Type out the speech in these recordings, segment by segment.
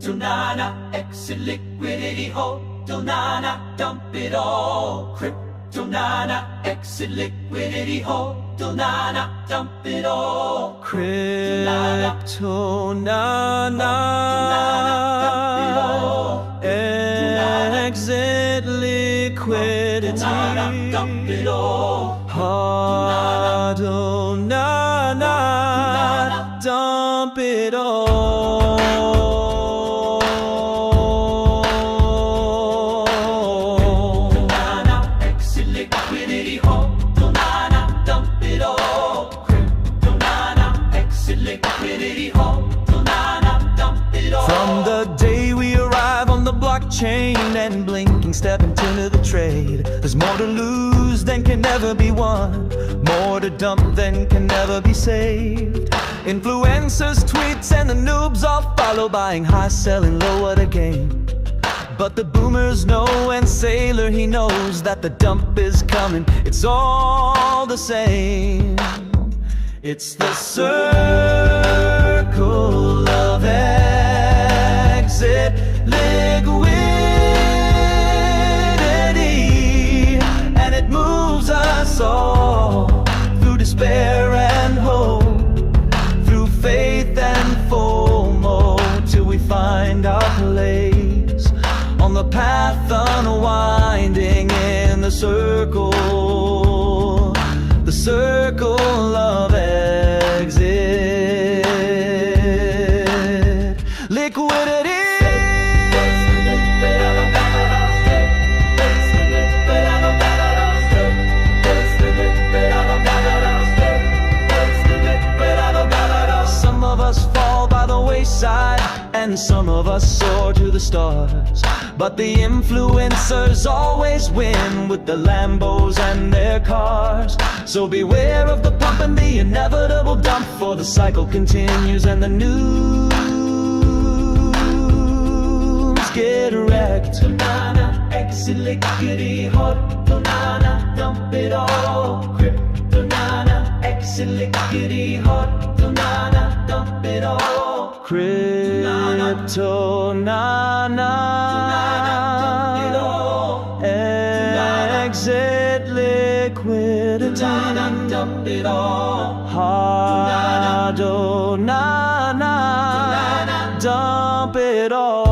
Kryptonana, exit liquidity hodl nana, dump it all. Kryptonana, exit liquidity hodl nana, dump it all. Kryptonana, exit liquidity, dump it all. hodl nana, dump it all. From the day we arrive on the blockchain and blinking step into the trade, there's more to lose than can never be won, more to dump than can never be saved. Influencers, tweets, and the noobs all follow, buying high, selling low at a game. But the boomers know, and Sailor, he knows that the dump is coming. It's all the same. It's the circle of exit liquidity, and it moves us all through despair and hope, through faith and FOMO, till we find our place on the path unwinding in the circle of exit liquidity. Some of us fall by the wayside, and some of us soar to the stars, but the influencers always win with the Lambos and their cars. So beware of the pump and the inevitable dump, for the cycle continues and the news get wrecked. Kryptonana, exit liquidity hodl nana, dump it all. Kryptonana, exit liquidity hodl nana, dump it all. Kryptonana, exit liquidity, dump it all. hodl nana, dump it all.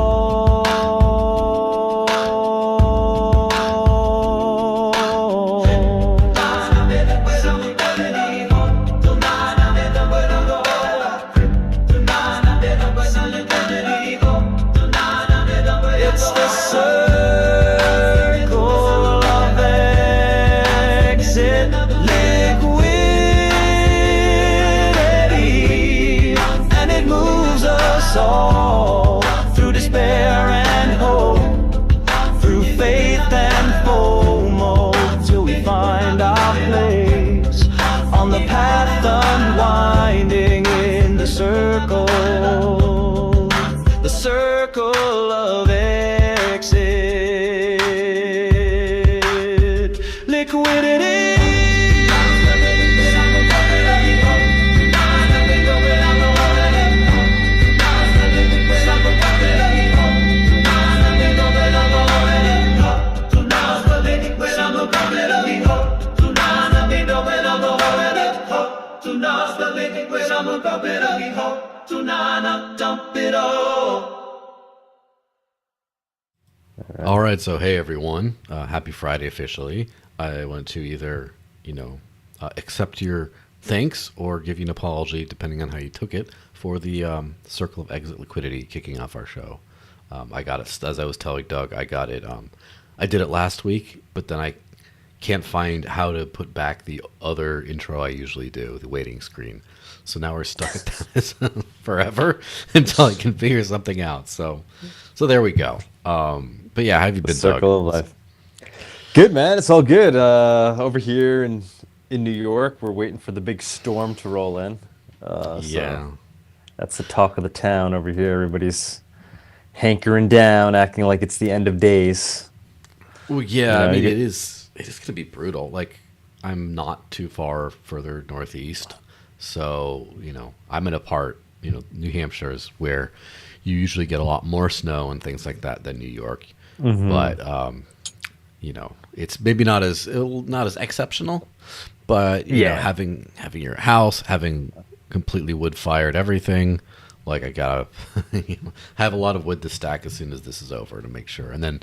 It's the circle of exit liquidity, and it moves us all through despair and hope, through faith and FOMO, till we find our place on the path unwinding in the circle of exit liquidity. Dump it all. All right, so hey everyone, happy Friday officially. I want to either, accept your thanks or give you an apology, depending on how you took it, for the circle of exit liquidity kicking off our show. I got it, as I was telling Doug, I got it. I did it last week, but then I can't find how to put back the other intro I usually do, the waiting screen. So now we're stuck at this forever until I can figure something out. So there we go. But yeah, how have you been, Doug? Circle of life. Good, man. It's all good. Over here in New York, we're waiting for the big storm to roll in. Yeah. That's the talk of the town over here. Everybody's hankering down, acting like it's the end of days. Well, yeah, I mean, it is going to be brutal. Like, I'm not too far further northeast. So, I'm in a part, New Hampshire is where, you usually get a lot more snow and things like that than New York. But it's maybe not as exceptional. But you know, having your house, having completely wood fired everything, like I gotta have a lot of wood to stack as soon as this is over to make sure. And then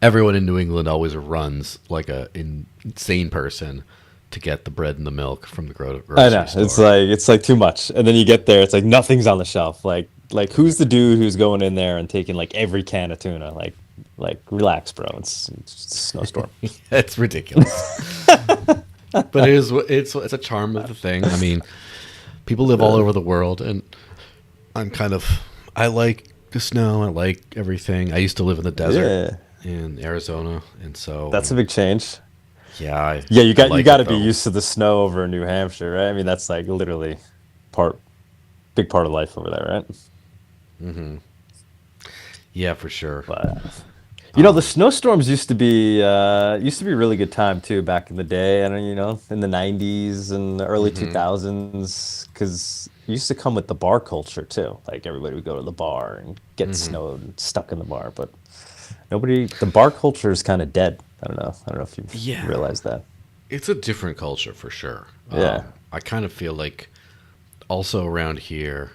everyone in New England always runs like a insane person to get the bread and the milk from the grocery I know. store. It's like too much. And then you get there, it's like nothing's on the shelf. Like who's the dude who's going in there and taking like every can of tuna? Like relax, bro. It's just a snowstorm. It's ridiculous. But it's a charm of the thing. I mean, people live all over the world, and I like the snow. I like everything. I used to live in the desert in Arizona, and so That's a big change. yeah, Yeah, you I like got it, to be though. used to the snow over in New Hampshire, right? I mean, that's like literally big part of life over there, right? Yeah, for sure. But the snowstorms used to be a really good time too back in the day. And in the '90s and the early 2000s, because it used to come with the bar culture too. Like everybody would go to the bar and get snowed and stuck in the bar. But the bar culture is kind of dead. I don't know. I don't know if you've Yeah. realized that. It's a different culture for sure. Yeah. I kind of feel like also around here,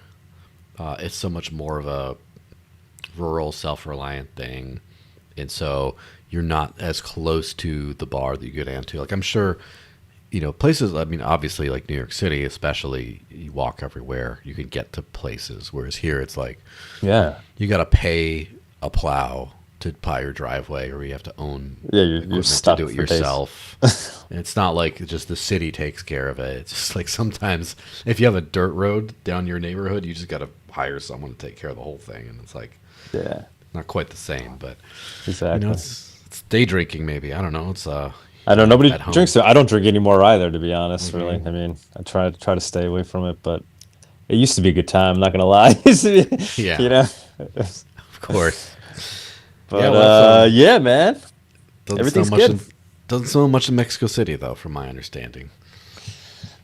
it's so much more of a rural, self-reliant thing, and so you're not as close to the bar that you go down to. Like I'm sure, places. I mean, obviously, like New York City, especially, you walk everywhere. You can get to places, whereas here it's like Yeah. you got to pay a plow to plow your driveway, or you have to own Yeah, you're equipment stuck to do it for days. yourself. And it's not like just the city takes care of it. It's just like sometimes if you have a dirt road down your neighborhood, you just got to hire someone to take care of the whole thing, and it's like Yeah. not quite the same. But Exactly. it's day drinking maybe. I don't know. It's I know nobody at home. drinks it. I don't drink anymore either, to be honest. Really, I mean, I try to stay away from it, but it used to be a good time. I'm not gonna lie. Yeah, You know, of course. but Yeah, well, yeah, man, doesn't everything's smell much good. doesn't smell much in Mexico City though, from my understanding.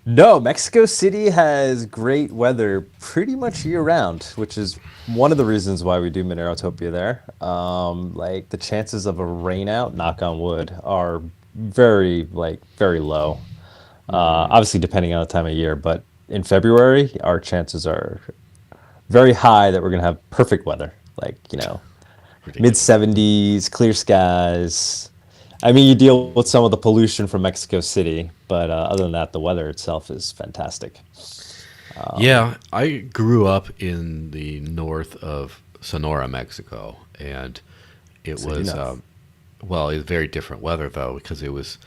No, Mexico City has great weather pretty much year round, which is one of the reasons why we do Monerotopia there. Like the chances of a rain out, knock on wood, are very low. Obviously, depending on the time of year, but in February, our chances are very high that we're gonna have perfect weather. Like mid Ridiculous. 70s, clear skies. I mean, you deal with some of the pollution from Mexico City, but other than that, the weather itself is fantastic. Yeah, I grew up in the north of Sonora, Mexico, and it So was well, it was very different weather though, because it was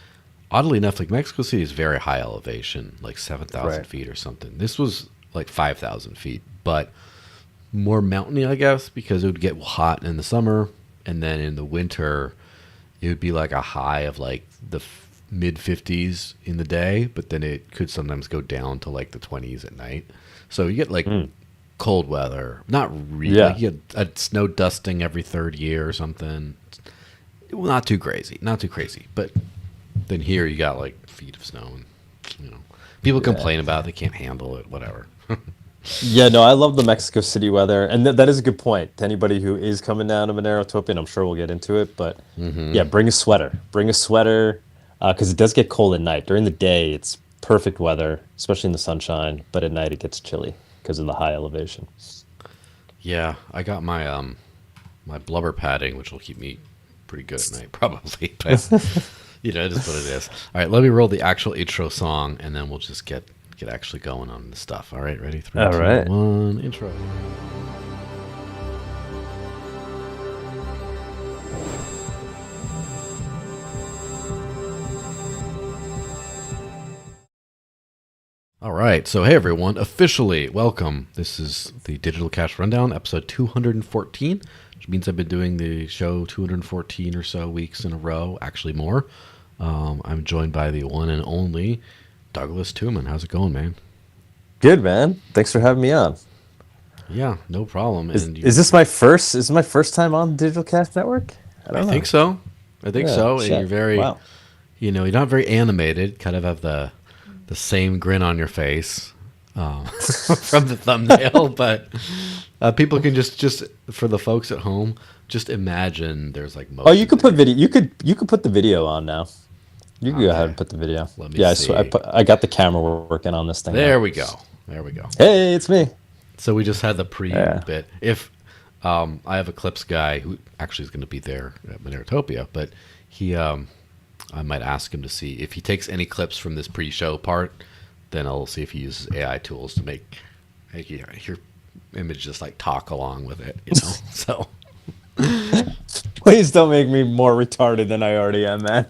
oddly enough like Mexico City is very high elevation, like 7,000 Right. feet or something. This was like 5,000 feet, but more mountainy, I guess, because it would get hot in the summer, and then in the winter, it would be like a high of like the mid 50s in the day, but then it could sometimes go down to like the 20s at night. So you get like cold weather. Not really. Yeah. Like you get a snow dusting every third year or something. Well, not too crazy. Not too crazy. But then here you got like feet of snow, and people complain about it, they can't handle it, whatever. Yeah, no, I love the Mexico City weather, and that is a good point to anybody who is coming down to Monerotopia, and I'm sure we'll get into it. But yeah, bring a sweater. Bring a sweater, because it does get cold at night. During the day, it's perfect weather, especially in the sunshine. But at night, it gets chilly because of the high elevation. Yeah, I got my my blubber padding, which will keep me pretty good at night, probably. But it is what it is. All right, let me roll the actual intro song, and then we'll just get actually going on the stuff. All right, ready? 3, All 2, right. 1, intro. All right, so hey everyone, officially welcome. This is the Digital Cash Rundown, episode 214, which means I've been doing the show 214 or so weeks in a row, actually more. I'm joined by the one and only Douglas Tuman. How's it going, man? Good, man. Thanks for having me on. Yeah, no problem. And Is this my first? Is this my first time on Digital Cast Network? I I don't know. think so. I think Yeah, so. And shit. you're very, Wow. you're not very animated. Kind of have the same grin on your face. from the thumbnail, but people can just for the folks at home, just imagine there's like Oh, you could put video. You could put the video on now. You can go ahead Okay. and put the video. Let me Yeah, see. I got the camera working on this thing. There now. we go. There we go. Hey, it's me. So we just had the pre Yeah. bit. If I have a clips guy who actually is going to be there at Monerotopia, but I might ask him to see if he takes any clips from this pre-show part. Then I'll see if he uses AI tools to make your image just like talk along with it. So Please don't make me more retarded than I already am, man.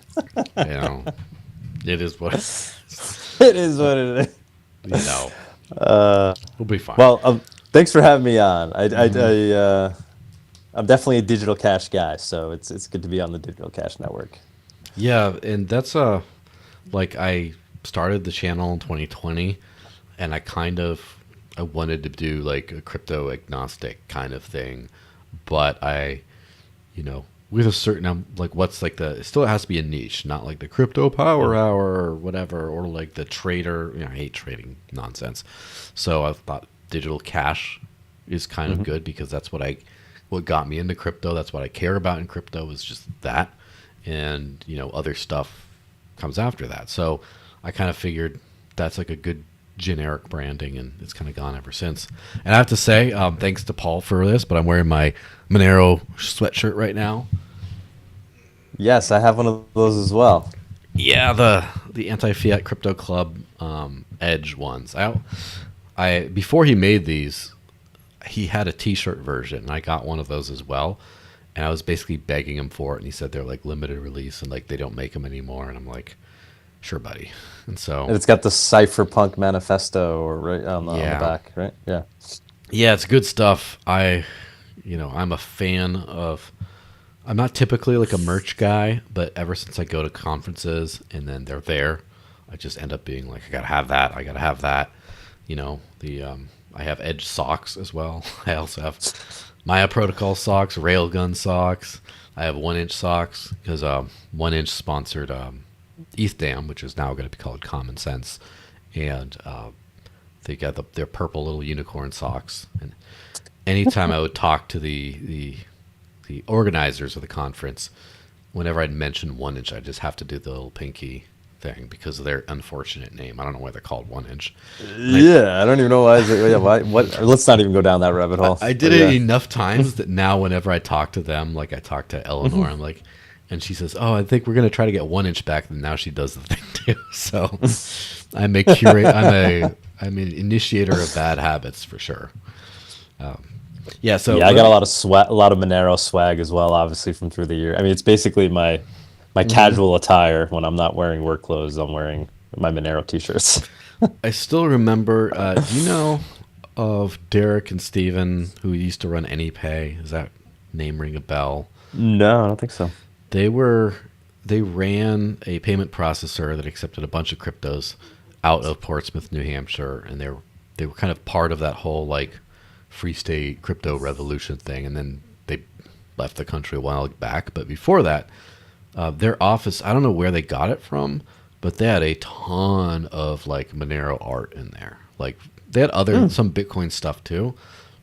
it is what It is what it is. we'll be fine. Well, thanks for having me on. I'm definitely a digital cash guy, so it's good to be on the Digital Cash Network. Yeah, and that's like I started the channel in 2020, and I wanted to do like a crypto agnostic kind of thing, but with a certain like what's like it still has to be a niche, not like the crypto power hour or whatever, or like the trader. I hate trading nonsense, so I thought digital cash is kind of good because that's what got me into crypto. That's what I care about in crypto is just that. And other stuff comes after that, so I kind of figured that's like a good generic branding, and it's kind of gone ever since. And I have to say, thanks to Paul for this, but I'm wearing my Monero sweatshirt right now. Yes, I have one of those as well. Yeah, the anti-fiat crypto club Edge ones. I before he made these, he had a T-shirt version, and I got one of those as well. And I was basically begging him for it, and he said they're like limited release and like they don't make them anymore. And I'm like, sure, buddy. And so And it's got the Cypherpunk manifesto right on the back, right? Yeah. Yeah, it's good stuff. I'm a fan of. I'm not typically like a merch guy, but ever since I go to conferences and then they're there, I just end up being like, I gotta have that. I gotta have that. I have Edge socks as well. I also have Maya Protocol socks, Railgun socks. I have 1-inch socks because 1-inch sponsored ETHDAM, which is now going to be called Common Sense, and they got their purple little unicorn socks. And anytime I would talk to the organizers of the conference, whenever I'd mention 1-inch, I just have to do the little pinky thing because of their unfortunate name. I don't know why they're called 1-inch. Yeah, I don't even know why. What? Let's not even go down that rabbit hole. I did it enough times that now whenever I talk to them, like I talk to Eleanor, I'm like, and she says, "Oh, I think we're gonna try to get 1-inch back." And now she does the thing too. So I'm an initiator of bad habits for sure. So I got a lot of Monero swag as well, obviously from through the year. I mean, it's basically my casual attire when I'm not wearing work clothes. I'm wearing my Monero t-shirts. I still remember. Do you know of Derek and Steven who used to run AnyPay? Does that name ring a bell? No, I don't think so. They ran a payment processor that accepted a bunch of cryptos out of Portsmouth, New Hampshire, and they were kind of part of that whole like free state crypto revolution thing, and then they left the country a while back. But before that, their office, I don't know where they got it from, but they had a ton of like Monero art in there. Like they had some Bitcoin stuff too,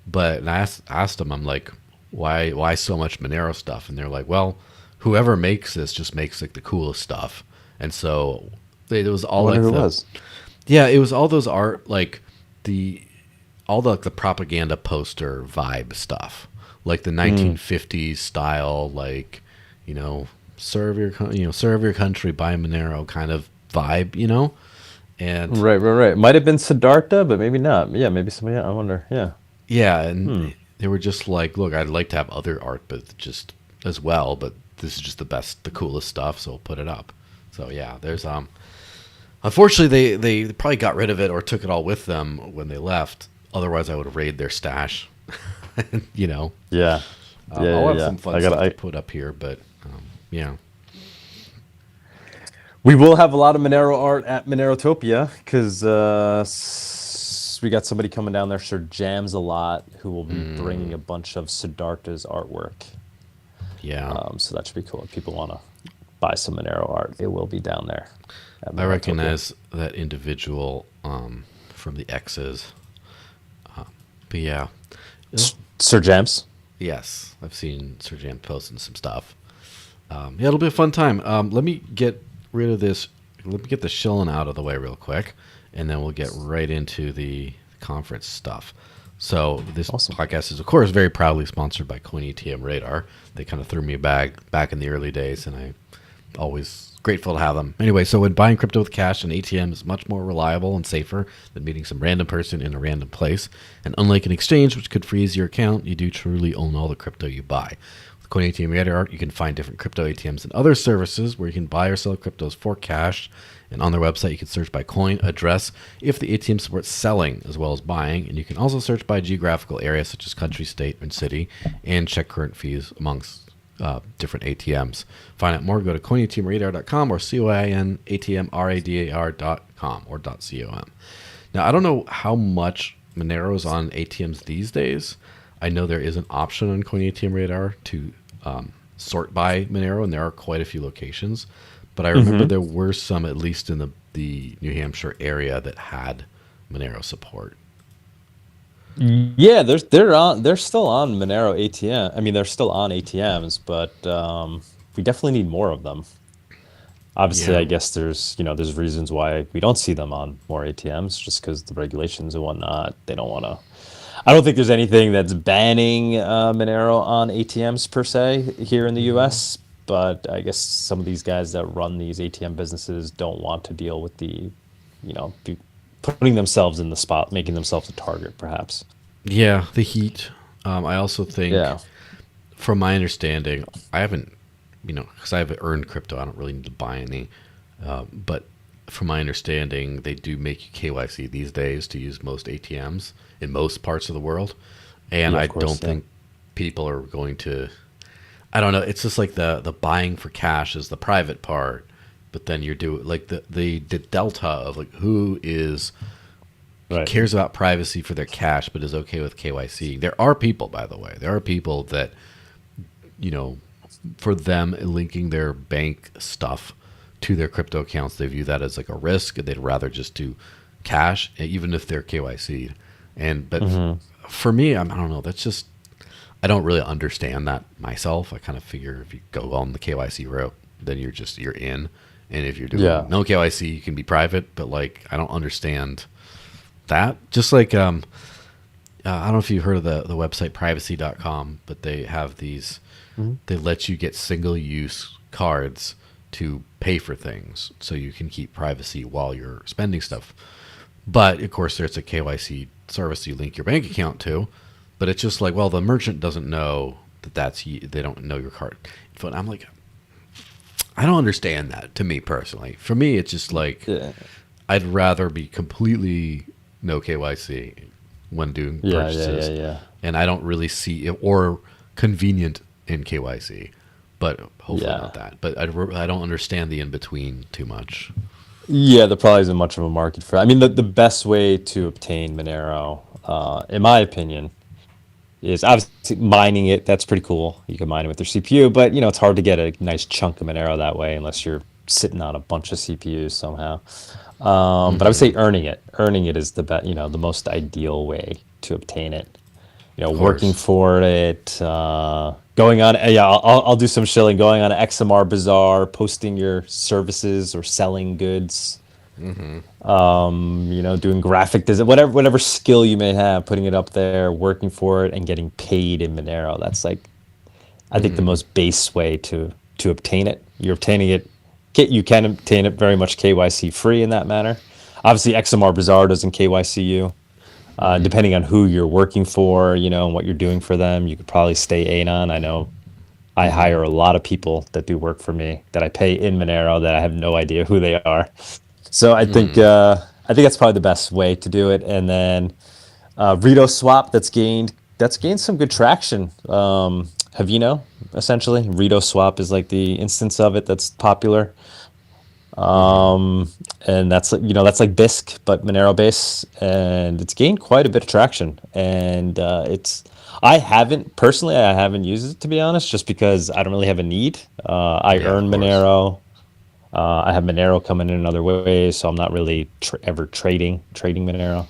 but I asked them, I'm like, why so much Monero stuff? And they're like, well, whoever makes this just makes like the coolest stuff. And so it was all like it was all those art, like all the propaganda poster vibe stuff, like the 1950s style, like serve your country, buy Monero kind of vibe, and right. Might have been Siddhartha, but maybe not. Yeah, maybe somebody. I wonder. Yeah. And they were just like, look, I'd like to have other art, but just as well, but this is just the coolest stuff, so we'll put it up. So yeah, there's unfortunately they probably got rid of it or took it all with them when they left. Otherwise, I would have raided their stash. Yeah. I'll have some fun stuff to put up here, but yeah. We will have a lot of Monero art at Monerotopia because we got somebody coming down there, Sir Jams a lot, who will be bringing a bunch of Siddhartha's artwork. Yeah. So that should be cool. If people want to buy some Monero art, it will be down there. I recognize that individual from the X's. But yeah. Sir James. Yes, I've seen Sir Jam posting some stuff. Yeah, it'll be a fun time. Let me get rid of this. Let me get the shilling out of the way real quick, and then we'll get right into the conference stuff. So this podcast is, of course, very proudly sponsored by CoinATM Radar. They kind of threw me a bag back in the early days, and I always grateful to have them. Anyway, so when buying crypto with cash, an ATM is much more reliable and safer than meeting some random person in a random place. And unlike an exchange, which could freeze your account, you do truly own all the crypto you buy. With CoinATM Radar, you can find different crypto ATMs and other services where you can buy or sell cryptos for cash. And on their website, you can search by coin, address, if the ATM supports selling as well as buying. And you can also search by geographical area, such as country, state, and city, and check current fees amongst different ATMs. Find out more, go to coinatmradar.com or coinatmradar.com or .com. Now, I don't know how much Monero is on ATMs these days. I know there is an option on CoinATM Radar to sort by Monero, and there are quite a few locations. But I remember there were some, at least in the New Hampshire area, that had Monero support. Yeah, they're still on Monero ATM. I mean, they're still on ATMs, but we definitely need more of them. Obviously, Yeah. I guess there's reasons why we don't see them on more ATMs, just because the regulations and whatnot. They don't want to. I don't think there's anything that's banning Monero on ATMs per se here in the U.S. But I guess some of these guys that run these ATM businesses don't want to deal with putting themselves in the spot, making themselves a target, perhaps. Yeah, the heat. I also think, from my understanding, I haven't, because I have earned crypto, I don't really need to buy any. But from my understanding, they do make you KYC these days to use most ATMs in most parts of the world. And I don't think people are going to, I don't know, it's just like the buying for cash is the private part. But then you're doing like the delta of like who cares about privacy for their cash but is okay with KYC. There are people, by the way, that, for them linking their bank stuff to their crypto accounts, they view that as like a risk. They'd rather just do cash, even if they're KYC'd. But for me, I don't know. That's just, I don't really understand that myself. I kind of figure if you go on the KYC route, then you're in. And if you're doing no KYC, you can be private. But like, I don't understand that. Just like, I don't know if you've heard of the website privacy.com, but they have these, they let you get single-use cards to pay for things so you can keep privacy while you're spending stuff. But of course, there's a KYC service you link your bank account to. But it's just like, well, the merchant doesn't know that's you. They don't know your card. But I'm like, I don't understand that, to me personally. For me, it's just like, I'd rather be completely no KYC when doing purchases. Yeah. And I don't really see it, or convenient in KYC, but hopefully not that. But I don't understand the in-between too much. Yeah, there probably isn't much of a market for it. I mean, the best way to obtain Monero, in my opinion, is obviously mining it. That's pretty cool. You can mine it with your CPU, but it's hard to get a nice chunk of Monero that way unless you're sitting on a bunch of CPUs somehow. But I would say earning it is the the most ideal way to obtain it. Working for it, going on. I'll do some shilling. Going on an XMR Bazaar, posting your services or selling goods. Doing graphic design, whatever skill you may have, putting it up there, working for it, and getting paid in Monero. That's like, I think, the most base way to obtain it. You're obtaining it. You can obtain it very much KYC free in that manner. Obviously, XMR Bazaar doesn't KYC you. Depending on who you're working for, and what you're doing for them, you could probably stay anon. I know I hire a lot of people that do work for me that I pay in Monero that I have no idea who they are. So I think that's probably the best way to do it. And then Rito Swap, that's gained some good traction. Essentially, Rito Swap is like the instance of it that's popular. And that's like BISC but Monero base, and it's gained quite a bit of traction. And I haven't used it, to be honest, just because I don't really have a need. I earn Monero. I have Monero coming in another way, so I'm not really ever trading Monero.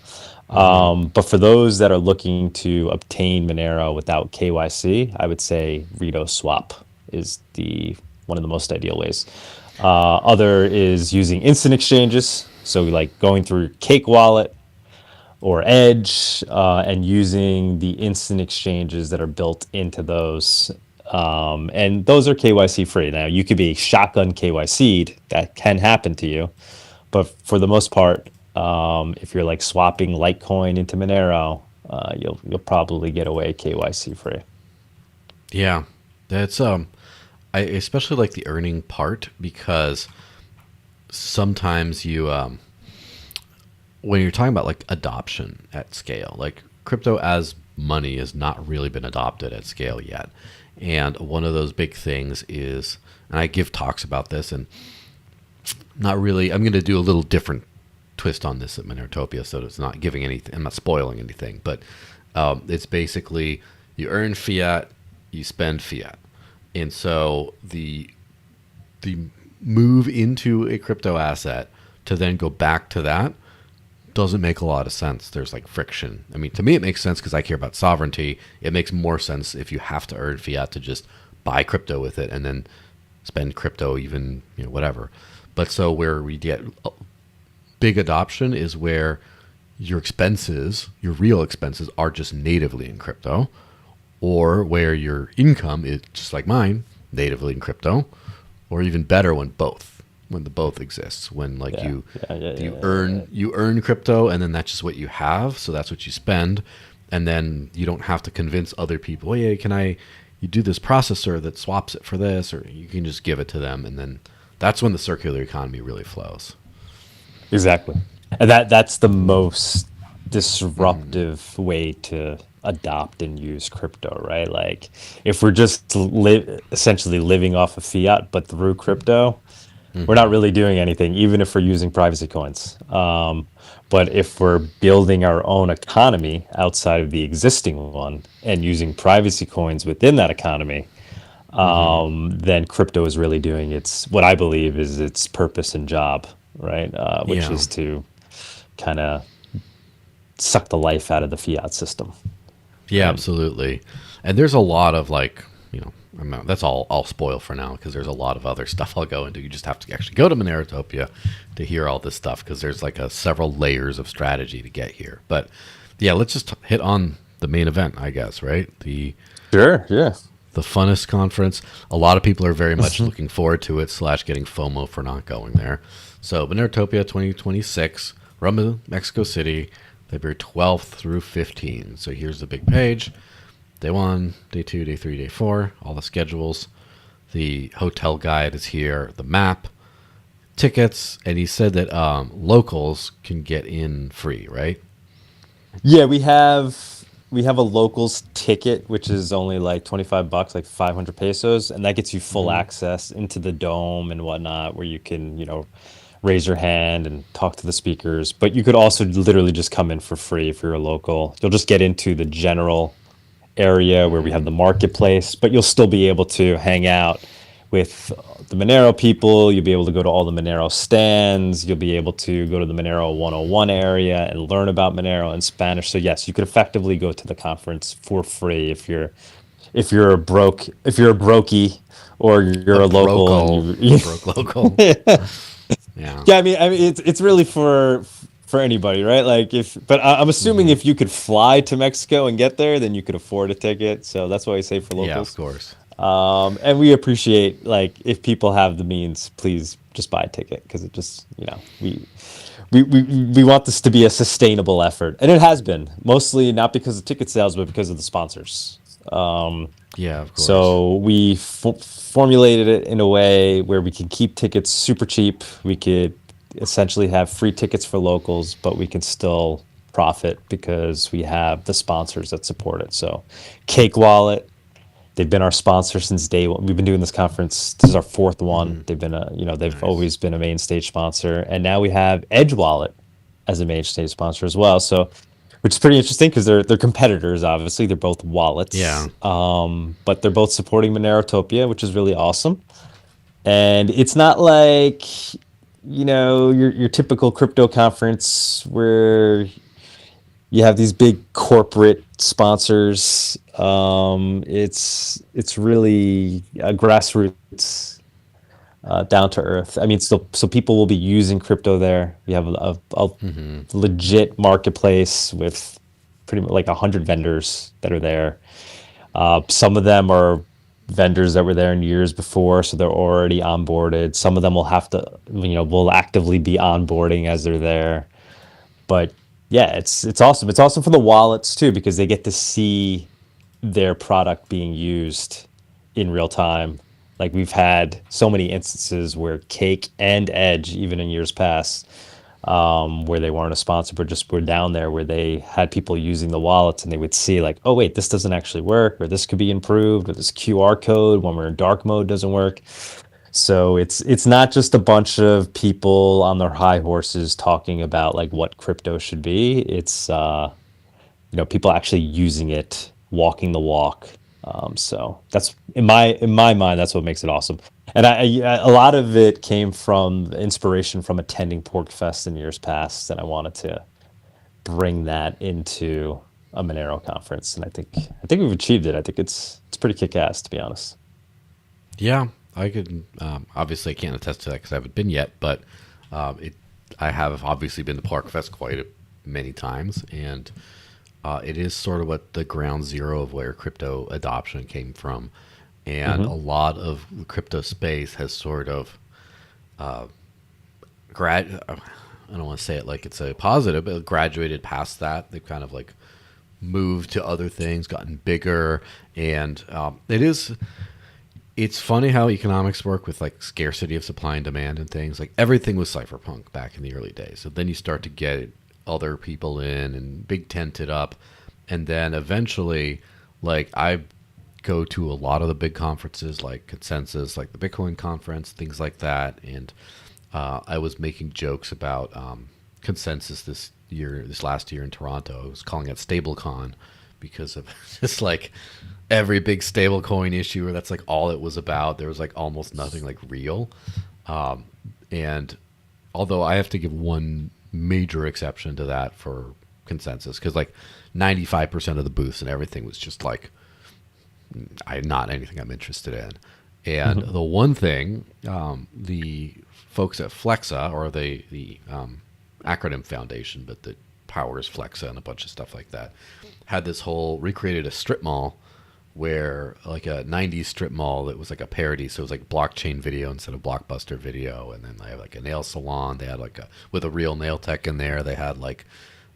But for those that are looking to obtain Monero without KYC, I would say Rito Swap is the one of the most ideal ways. Other is using instant exchanges, so like going through Cake Wallet or Edge, and using the instant exchanges that are built into those. And those are KYC free. Now, you could be shotgun KYC'd, that can happen to you. But for the most part, if you're like swapping Litecoin into Monero, you'll probably get away KYC free. Yeah, that's I especially like the earning part because sometimes you when you're talking about like adoption at scale, like crypto as money has not really been adopted at scale yet. And one of those big things is, and I give talks about this, and not really, I'm going to do a little different twist on this at Monerotopia, so it's not giving anything, I'm not spoiling anything, but it's basically you earn fiat, you spend fiat. And so the move into a crypto asset to then go back to that doesn't make a lot of sense. There's like friction. I mean, to me, it makes sense because I care about sovereignty. It makes more sense if you have to earn fiat to just buy crypto with it and then spend crypto, even, you know, whatever. But so where we get big adoption is where your expenses, your real expenses, are just natively in crypto, or where your income is just like mine, natively in crypto, or even better when the both exists, when like you earn crypto and then that's just what you have, so that's what you spend, and then you don't have to convince other people, oh yeah, you do this processor that swaps it for this, or you can just give it to them, and then that's when the circular economy really flows. Exactly. And that's the most disruptive way to adopt and use crypto, right? Like if we're just essentially living off of fiat but through crypto, we're not really doing anything, even if we're using privacy coins. But if we're building our own economy outside of the existing one and using privacy coins within that economy, then crypto is really doing what I believe is its purpose and job, right? Which is to kind of suck the life out of the fiat system. Yeah, absolutely. And there's a lot of like, you know, that's all I'll spoil for now because there's a lot of other stuff I'll go into. You just have to actually go to Monerotopia to hear all this stuff because there's like several layers of strategy to get here. But yeah, let's just hit on the main event, I guess, right? Sure, yeah. The funnest conference. A lot of people are very much looking forward to it / getting FOMO for not going there. So Monerotopia 2026, Roma, Mexico City, February 12th through 15th. So here's the big page. Day 1, Day 2, Day 3, Day 4, all the schedules. The hotel guide is here, the map, tickets, and he said that locals can get in free, right? Yeah, we have a locals ticket, which is only like $25, like 500 pesos, and that gets you full access into the dome and whatnot, where you can, raise your hand and talk to the speakers. But you could also literally just come in for free if you're a local. You'll just get into the general area where we have the marketplace, but you'll still be able to hang out with the Monero people. You'll be able to go to all the Monero stands. You'll be able to go to the Monero 101 area and learn about Monero in Spanish. So yes, you could effectively go to the conference for free if you're a brokey, or you're a local. Broke local. Yeah. Yeah, I mean, it's really for anybody, right? Like but I'm assuming if you could fly to Mexico and get there, then you could afford a ticket. So that's why I say for locals. Yeah, of course. And we appreciate, like, if people have the means, please just buy a ticket, because it just, we want this to be a sustainable effort, and it has been, mostly not because of ticket sales, but because of the sponsors. Yeah, of course. So we formulated it in a way where we can keep tickets super cheap. We could essentially have free tickets for locals, but we can still profit because we have the sponsors that support it. So Cake Wallet, they've been our sponsor since day one. We've been doing this conference. This is our fourth one. They've been they've always been a main stage sponsor. And now we have Edge Wallet as a main stage sponsor as well. So, which is pretty interesting because they're competitors, obviously. They're both wallets. Yeah. But they're both supporting Monerotopia, which is really awesome. And it's not like, your typical crypto conference where you have these big corporate sponsors. It's really a grassroots, down to earth. I mean, so people will be using crypto there. You have a legit marketplace with pretty much like 100 vendors that are there. Some of them are vendors that were there in years before, so they're already onboarded. Some of them will have to, will actively be onboarding as they're there. But yeah, it's awesome. It's awesome for the wallets too because they get to see their product being used in real time. Like we've had so many instances where Cake and Edge, even in years past, where they weren't a sponsor, but just were down there where they had people using the wallets and they would see like, oh wait, this doesn't actually work, or this could be improved, or this QR code when we're in dark mode doesn't work. So it's not just a bunch of people on their high horses talking about like what crypto should be. It's people actually using it, walking the walk. So that's in my mind, that's what makes it awesome. And a lot of it came from the inspiration from attending PorcFest in years past, and I wanted to bring that into a Monero conference, and I think we've achieved it. I think it's pretty kick-ass, to be honest. Yeah, I could obviously I can't attest to that because I haven't been yet, but it I have obviously been to PorcFest many times, and it is sort of what the ground zero of where crypto adoption came from, and a lot of the crypto space has sort of I don't want to say it like it's a positive, but graduated past that. They've kind of like moved to other things, gotten bigger, and it's funny how economics work with like scarcity of supply and demand and things. Like everything was cypherpunk back in the early days. So then you start to get other people in and big tent it up. And then eventually, like I go to a lot of the big conferences like Consensus, like the Bitcoin conference, things like that. And I was making jokes about Consensus this last year in Toronto. I was calling it StableCon because of just like every big stablecoin issue where that's like all it was about. There was like almost nothing like real. And although I have to give one major exception to that for Consensus, because like 95% of the booths and everything was just like not anything I'm interested in. And the one thing, the folks at Flexa, or the acronym foundation, but that powers Flexa and a bunch of stuff like that, had this whole recreated a strip mall where like a 90s strip mall that was like a parody. So it was like blockchain video instead of Blockbuster video. And then they have like a nail salon. They had like with a real nail tech in there. They had like,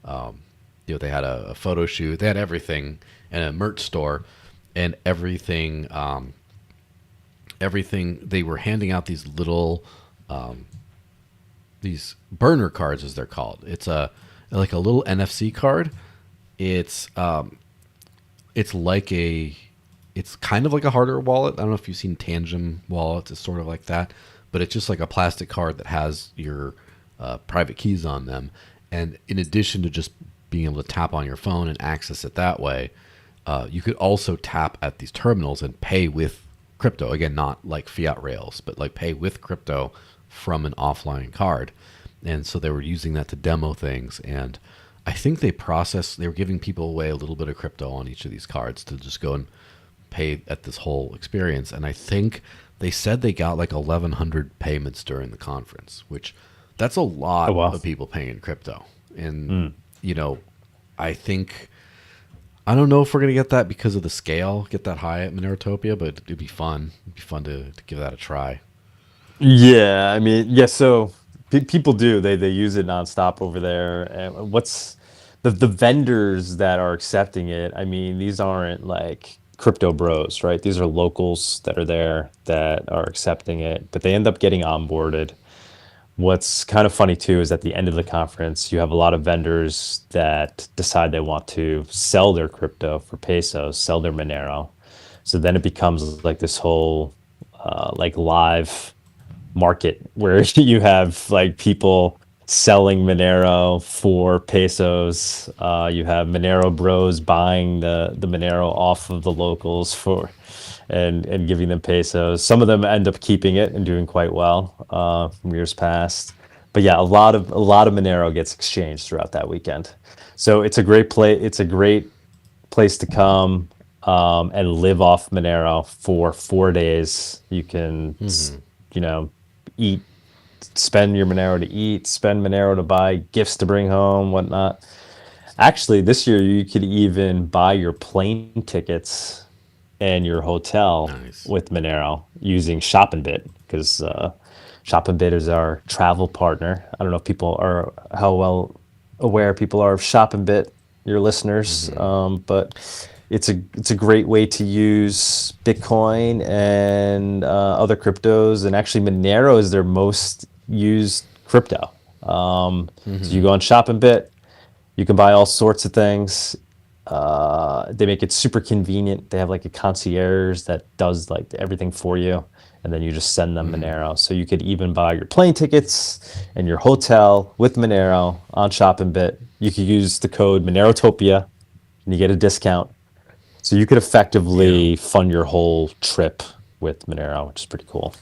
they had a photo shoot. They had everything, and a merch store and everything. Everything. They were handing out these little, these burner cards, as they're called. It's like a little NFC card. It's kind of like a hardware wallet. I don't know if you've seen Tangem wallets. It's sort of like that, but it's just like a plastic card that has your private keys on them. And in addition to just being able to tap on your phone and access it that way, you could also tap at these terminals and pay with crypto. Again, not like fiat rails, but like pay with crypto from an offline card. And so they were using that to demo things. And I think they were giving people away a little bit of crypto on each of these cards to just go and pay at this whole experience. And I think they said they got like 1,100 payments during the conference, which that's a lot of people paying in crypto. And, I don't know if we're going to get that because of the scale, get that high at Monerotopia, but it'd be fun. It'd be fun to give that a try. Yeah, I mean, yeah. So people do they use it nonstop over there. And what's the vendors that are accepting it? I mean, these aren't like crypto bros, right? These are locals that are there that are accepting it, but they end up getting onboarded. What's kind of funny too is at the end of the conference, you have a lot of vendors that decide they want to sell their crypto for pesos, sell their Monero. So then it becomes like this whole like live market where you have like people selling Monero for pesos. You have Monero bros buying the Monero off of the locals and giving them pesos. Some of them end up keeping it and doing quite well from years past. But yeah, a lot of Monero gets exchanged throughout that weekend. So it's a great play. It's a great place to come and live off Monero for 4 days. You can, you know, eat, spend your Monero to eat, spend Monero to buy gifts to bring home, whatnot. Actually, this year you could even buy your plane tickets and your hotel Nice. with Monero using Shop and Bit because Shop and Bit is our travel partner. I don't know if people are how well aware people are of Shop and Bit, your listeners, but it's a great way to use Bitcoin and other cryptos, and actually Monero is their most used crypto. So you go on Shop and Bit, you can buy all sorts of things. They make it super convenient. They have like a concierge that does like everything for you, and then you just send them Monero. So you could even buy your plane tickets and your hotel with Monero on Shop and Bit. You could use the code Monerotopia, and you get a discount. So you could Yeah. effectively fund your whole trip with Monero, which is pretty cool.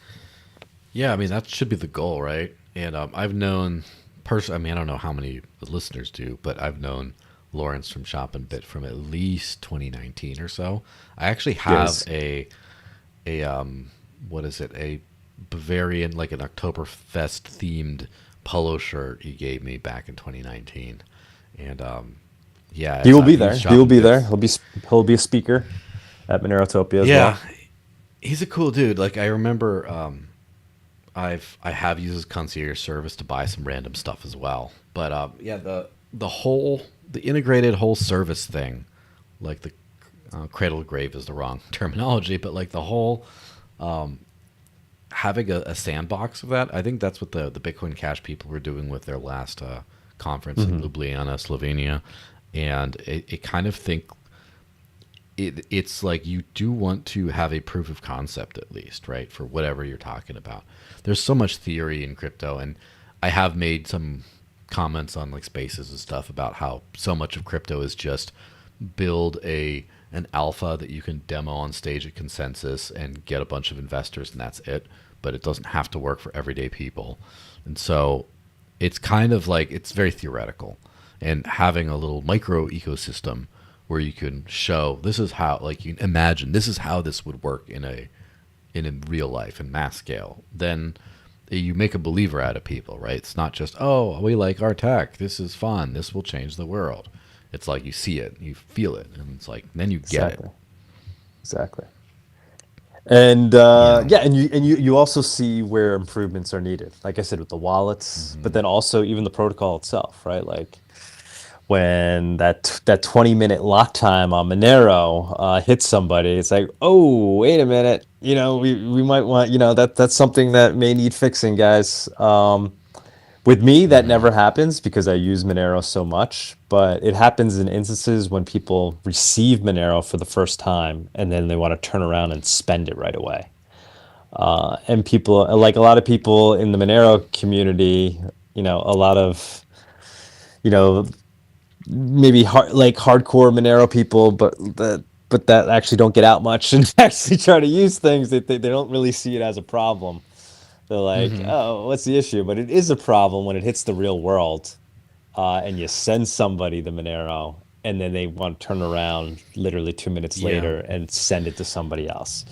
Yeah, I mean that should be the goal, right? And I've known I mean, I don't know how many the listeners do, but I've known Lawrence from Shop and Bit from at least 2019 or so. I actually have Yes. a what is it? A Bavarian, like an Oktoberfest themed polo shirt he gave me back in 2019, and yeah, He will be I've there. used He Shop will and be there. Bits. He'll be a speaker at Monerotopia as Yeah, well. he's a cool dude. Like I remember, I have used his concierge service to buy some random stuff as well. But yeah, the integrated whole service thing, like the cradle to grave is the wrong terminology, but like the whole having a sandbox of that. I think that's what the Bitcoin Cash people were doing with their last conference in Ljubljana, Slovenia, and it kind of think it's like you do want to have a proof of concept at least, right? For whatever you're talking about. There's so much theory in crypto, and I have made some comments on like spaces and stuff about how so much of crypto is just build an alpha that you can demo on stage at consensus and get a bunch of investors and that's it. But it doesn't have to work for everyday people. And so it's kind of like it's very theoretical. And having a little micro ecosystem where you can show this is how, like, you can imagine this is how this would work in a real life and mass scale, then you make a believer out of people, right? It's not just, oh, we like our tech, this is fun, this will change the world. It's like you see it, you feel it, and it's like then you get it. Exactly. Exactly. And Yeah. yeah, and you also see where improvements are needed. Like I said, with the wallets, but then also even the protocol itself, right? Like when that 20-minute lock time on Monero hits somebody, it's like, oh, wait a minute, we might want, that's something that may need fixing, guys. With me, that never happens because I use Monero so much, but it happens in instances when people receive Monero for the first time and then they want to turn around and spend it right away. And people, like a lot of people in the Monero community, a lot of, you know, maybe hardcore Monero people, but that actually don't get out much and actually try to use things that they don't really see it as a problem. They're like, oh, what's the issue? But it is a problem when it hits the real world, and you send somebody the Monero, and then they want to turn around literally 2 minutes Yeah. later and send it to somebody else.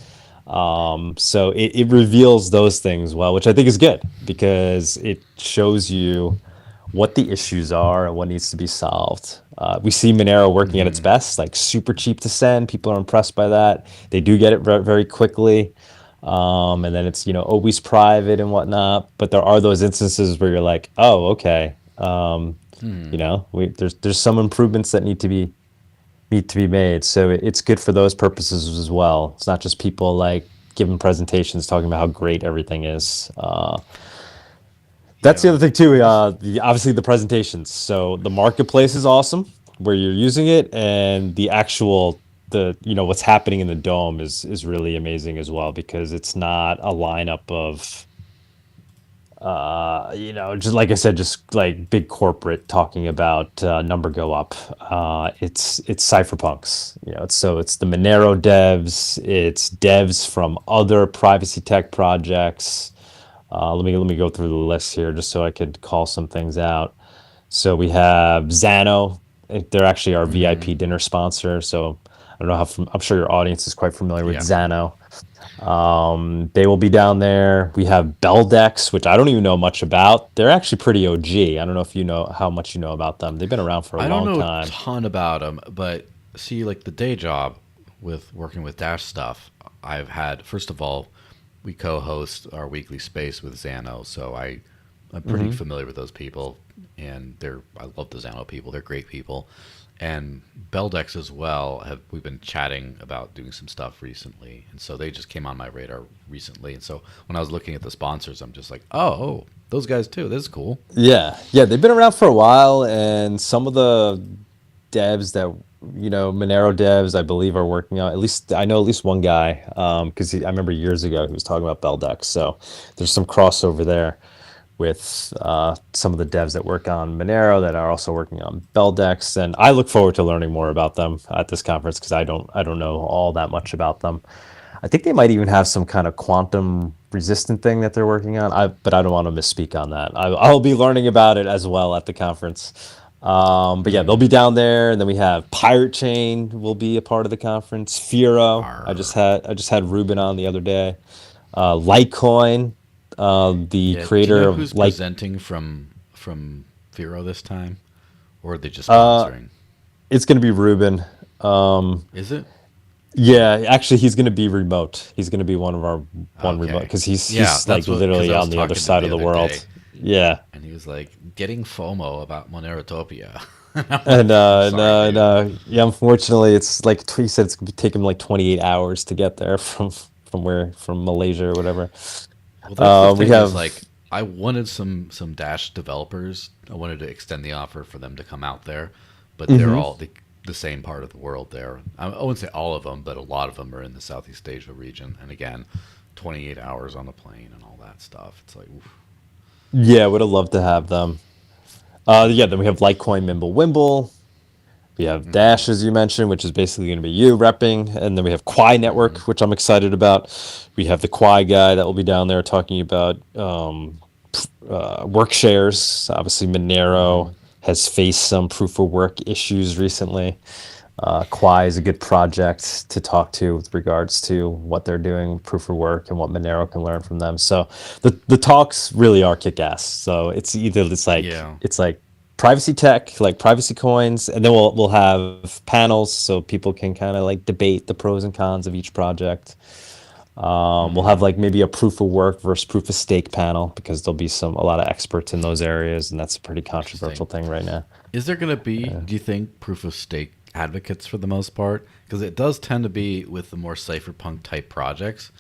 So it reveals those things well, which I think is good because it shows you what the issues are and what needs to be solved. We see Monero working at its best, like super cheap to send. People are impressed by that. They do get it very quickly. And then it's, always private and whatnot. But there are those instances where you're like, oh, okay. There's some improvements that need to be made. So it's good for those purposes as well. It's not just people like giving presentations talking about how great everything is. That's the Yeah. other thing too. Just Obviously the presentations. So the marketplace is awesome where you're using it, and the actual what's happening in the dome is really amazing as well because it's not a lineup of just like I said, just like big corporate talking about number go up. It's cypherpunks. It's the Monero devs, it's devs from other privacy tech projects. Let me go through the list here just so I could call some things out. So we have Xano. They're actually our VIP dinner sponsor. So I don't know I'm sure your audience is quite familiar with Yeah. Xano. They will be down there. We have Beldex, which I don't even know much about. They're actually pretty OG. I don't know if you know how much you know about them. They've been around for a I don't long know a time. ton about them, but see, like the day job with working with Dash stuff, I've had, first of all, we co-host our weekly space with Xano, so I'm pretty familiar with those people, and I love the Xano people. They're great people. And Beldex as well, we've been chatting about doing some stuff recently, and so they just came on my radar recently. And so when I was looking at the sponsors, I'm just like, oh, those guys too. This is cool. Yeah, yeah, they've been around for a while, and some of the devs that Monero devs, I believe, are working on. At least I know at least one guy, because I remember years ago he was talking about Beldex. So there's some crossover there with some of the devs that work on Monero that are also working on Beldex, and I look forward to learning more about them at this conference because I don't know all that much about them. I think they might even have some kind of quantum resistant thing that they're working on. But I don't want to misspeak on that. I'll be learning about it as well at the conference. But yeah, they'll be down there, and then we have Pirate Chain will be a part of the conference. Firo, Arr. I just had Ruben on the other day. Litecoin, the Yeah. Do you creator know of who's Lite. presenting from Vero this time, or are they just Uh, sponsoring? it's gonna be Ruben. Is it? Yeah, actually, he's gonna be remote. He's gonna be one of our one remote Okay. because he's Yeah, he's like that's what, because literally I was on the other talking to him side of the the other day, world. Yeah. and he was like getting FOMO about Monerotopia. I'm And like, I'm sorry, no, dude. no, yeah. Unfortunately, it's like he said it's gonna take him like 28 hours to get there from Malaysia or whatever. Well, that's the We thing is have like I wanted some Dash developers. I wanted to extend the offer for them to come out there, but they're all the same part of the world there. I wouldn't say all of them, but a lot of them are in the Southeast Asia region. And again, 28 hours on the plane and all that stuff. It's like, oof. yeah, would have loved to have them. Yeah, then we have Litecoin, Mimble, Wimble. We have Dash, as you mentioned, which is basically going to be you repping, and then we have Quai Network, which I'm excited about. We have the Quai guy that will be down there talking about work shares. Obviously, Monero has faced some proof of work issues recently. Quai is a good project to talk to with regards to what they're doing, proof of work, and what Monero can learn from them. So the talks really are kick ass. So Yeah. it's like privacy tech, like privacy coins, and then we'll have panels so people can kind of like debate the pros and cons of each project. We'll have like maybe a proof of work versus proof of stake panel because there'll be a lot of experts in those areas, and that's a pretty Interesting. controversial thing right now. Is there going to be, do you think, proof of stake advocates for the most part? Because it does tend to be with the more cypherpunk type projects.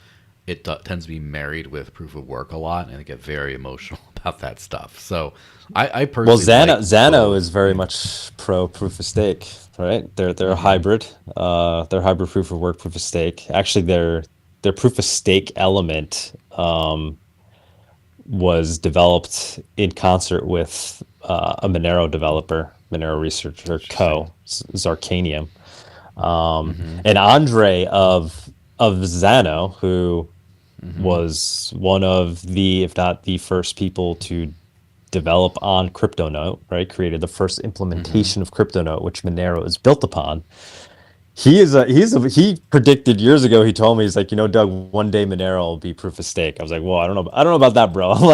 It tends to be married with proof of work a lot, and they get very emotional about that stuff. So I Well, personally Xano both. is very much pro proof of stake, right? They're a Mm-hmm. hybrid. They're hybrid proof of work, proof of stake. Actually, their proof of stake element was developed in concert with a Monero developer, Monero researcher Interesting. Co. Zarkanium, Mm-hmm. and Andre of Xano, who Mm-hmm. was one of the, if not the first people to develop on CryptoNote, right? Created the first Mm-hmm. implementation of CryptoNote, which Monero is built upon. He predicted years ago. He told me, he's like, Doug, one day Monero will be proof of stake. I was like, well, I don't know about that, bro. I don't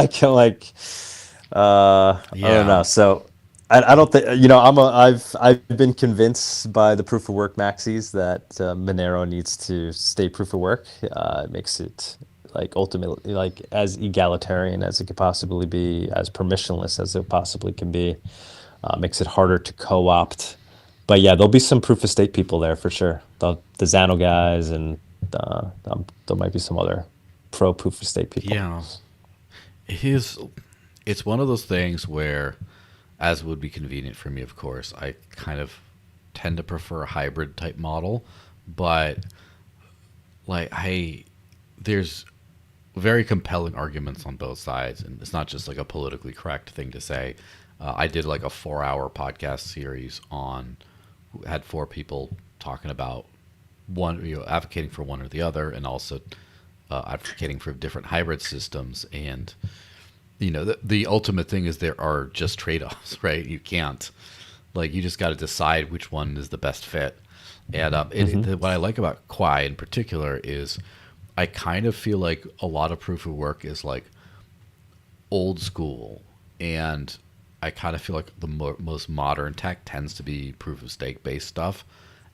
know. Yeah. So I don't think I've been convinced by the proof of work maxis that Monero needs to stay proof of work. It makes it like ultimately like as egalitarian as it could possibly be, as permissionless as it possibly can be. Makes it harder to co-opt. But yeah, there'll be some proof of stake people there for sure. The Xano guys, and there might be some other pro proof of stake people. Yeah. His, it's one of those things where, as would be convenient for me, of course, I kind of tend to prefer a hybrid type model, but like there's very compelling arguments on both sides, and it's not just like a politically correct thing to say. I did like a 4-hour podcast series on, had 4 people talking about one, advocating for one or the other, and also advocating for different hybrid systems. And the ultimate thing is there are just trade-offs, right? You can't, like, you just got to decide which one is the best fit. And what I like about Quai in particular is I kind of feel like a lot of proof of work is like old school, and I kind of feel like the most modern tech tends to be proof of stake based stuff.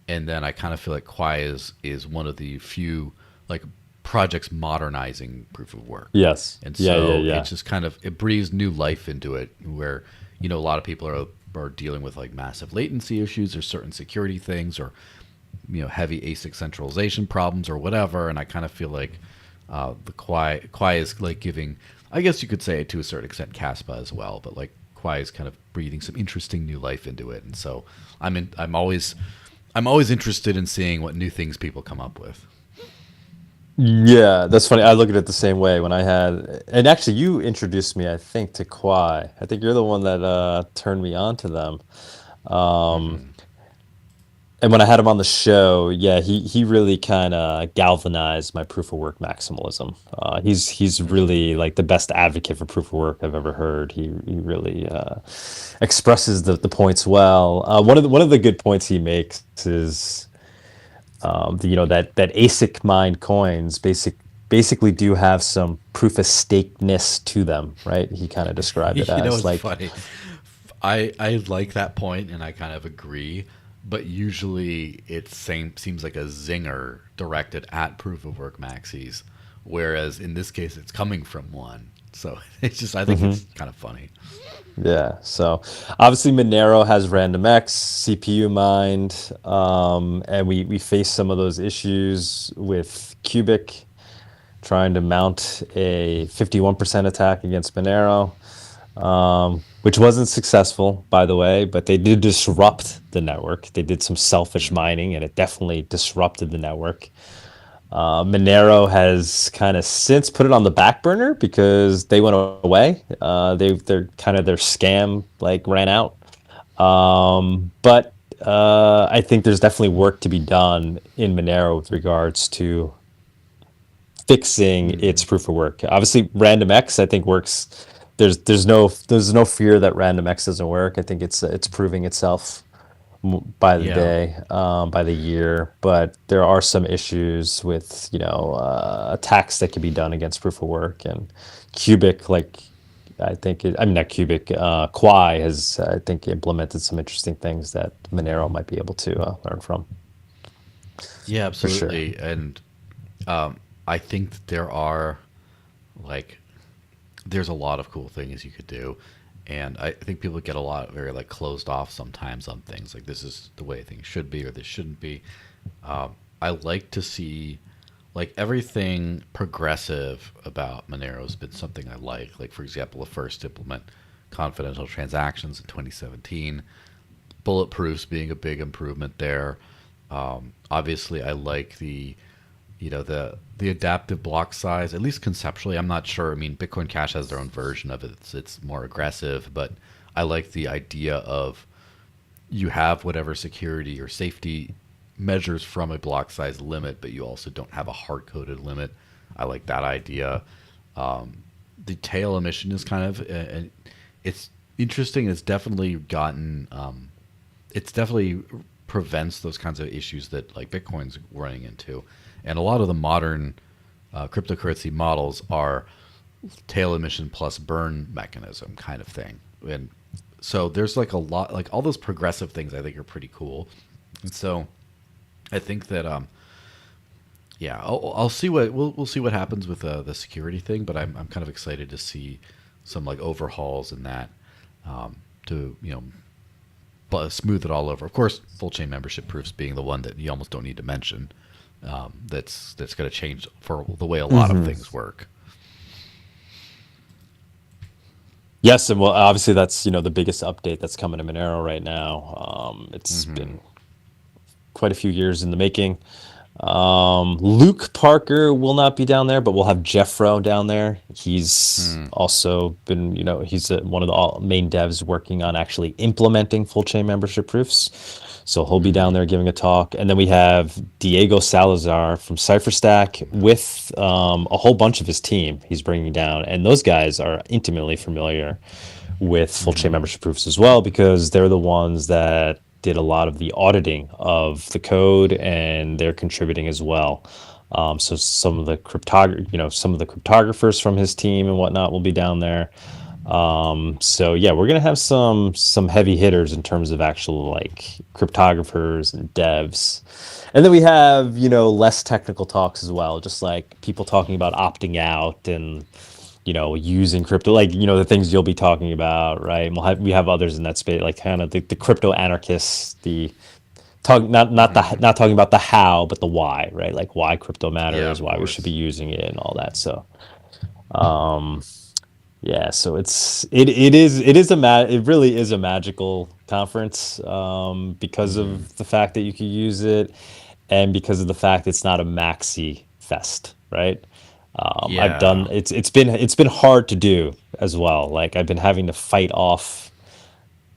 And then I kind of feel like Quai is one of the few like projects modernizing proof of work. Yes. And Yeah, so yeah, yeah. it's just kind of, it breathes new life into it, where a lot of people are dealing with like massive latency issues or certain security things, or heavy ASIC centralization problems or whatever. And I kind of feel like the Quai is like giving, I guess you could say to a certain extent, Caspa as well, but like Quai is kind of breathing some interesting new life into it. And so I'm always interested in seeing what new things people come up with. Yeah, that's funny. I look at it the same way. When I had, and actually, you introduced me, I think, to Quai. I think you're the one that turned me on to them. Um, and when I had him on the show, yeah, he really kind of galvanized my proof of work maximalism. He's really like the best advocate for proof of work I've ever heard. He really expresses the points well. One of the good points he makes is that ASIC mined coins basically do have some proof of stakeness to them, right? He kind of described it as It's like, funny. I like that point, and I kind of agree. But usually it seems like a zinger directed at proof of work maxis, whereas in this case it's coming from one. So it's just, I think it's kind of funny. yeah. So obviously Monero has RandomX, CPU mined, and we face some of those issues with Cubic trying to mount a 51% attack against Monero, which wasn't successful, by the way, but they did disrupt the network. They did some selfish mining, and it definitely disrupted the network. Monero has kind of since put it on the back burner because they went away. They're kind of, their scam like ran out. But I think there's definitely work to be done in Monero with regards to fixing its proof of work. Obviously, RandomX I think works. There's no fear that RandomX doesn't work. I think it's proving itself by the Yeah. day, by the year. But there are some issues with attacks that can be done against proof of work, and Cubic, like I mean not Cubic, Quai has I think implemented some interesting things that Monero might be able to learn from. Yeah, For sure. absolutely. And I think that there's a lot of cool things you could do. And I think people get a lot very like closed off sometimes on things like this is the way things should be or this shouldn't be. I like to see like everything progressive about Monero has been something I like. Like, for example, the first to implement confidential transactions in 2017, bulletproofs being a big improvement there. Obviously, I like the adaptive block size, at least conceptually. I'm not sure. I mean, Bitcoin Cash has their own version of it. It's more aggressive, but I like the idea of you have whatever security or safety measures from a block size limit, but you also don't have a hard coded limit. I like that idea. The tail emission is kind of, it's interesting. It's definitely it's definitely prevents those kinds of issues that like Bitcoin's running into. And a lot of the modern cryptocurrency models are tail emission plus burn mechanism kind of thing. And so there's like a lot, like all those progressive things I think are pretty cool. And so I think that, yeah, I'll see we'll see what happens with the security thing, but I'm kind of excited to see some like overhauls in that to, smooth it all over. Of course, full chain membership proofs being the one that you almost don't need to mention. That's going to change for the way a lot of things work. Yes, and well, obviously that's the biggest update that's coming to Monero right now. It's been quite a few years in the making. Luke Parker will not be down there, but we'll have Jeffro down there. He's also been, he's one of the main devs working on actually implementing full chain membership proofs. So he'll be down there giving a talk. And then we have Diego Salazar from CypherStack with a whole bunch of his team he's bringing down. And those guys are intimately familiar with full chain membership proofs as well, because they're the ones that did a lot of the auditing of the code, and they're contributing as well. So some of the cryptographers from his team and whatnot will be down there. So yeah, we're gonna have some heavy hitters in terms of actual like cryptographers and devs. And then we have, less technical talks as well, just like people talking about opting out and using crypto, like, the things you'll be talking about, right? And we have others in that space, like kind of the crypto anarchists, not talking about the how, but the why, right? Like why crypto Yeah, matters, of why we should be course. using it, and all that. So, yeah, so it really is a magical conference, because of the fact that you can use it, and because of the fact it's not a maxi fest, right? I've done Yeah. it's been hard to do as well. Like I've been having to fight off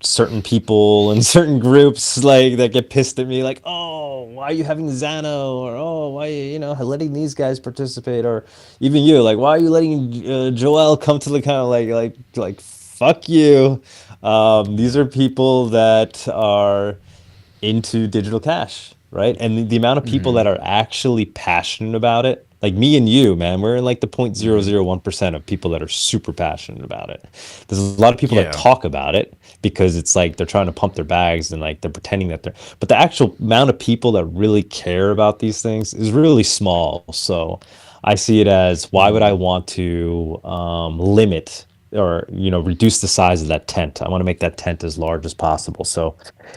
certain people and certain groups like that get pissed at me, like, oh, why are you having Zano, or oh, why are you, letting these guys participate, or even you, like, why are you letting Joel come to the kind of like fuck you. These Yeah. are people that are into digital cash, right? And the amount of people that are actually passionate about it, like me and you, man, we're in like the 0.001% of people that are super passionate about it. There's a lot of people that Yeah. talk about it because it's like they're trying to pump their bags, and like they're pretending that they're, but the actual amount of people that really care about these things is really small. So I see it as, why would I want to limit or reduce the size of that tent? I want to make that tent as large as possible. So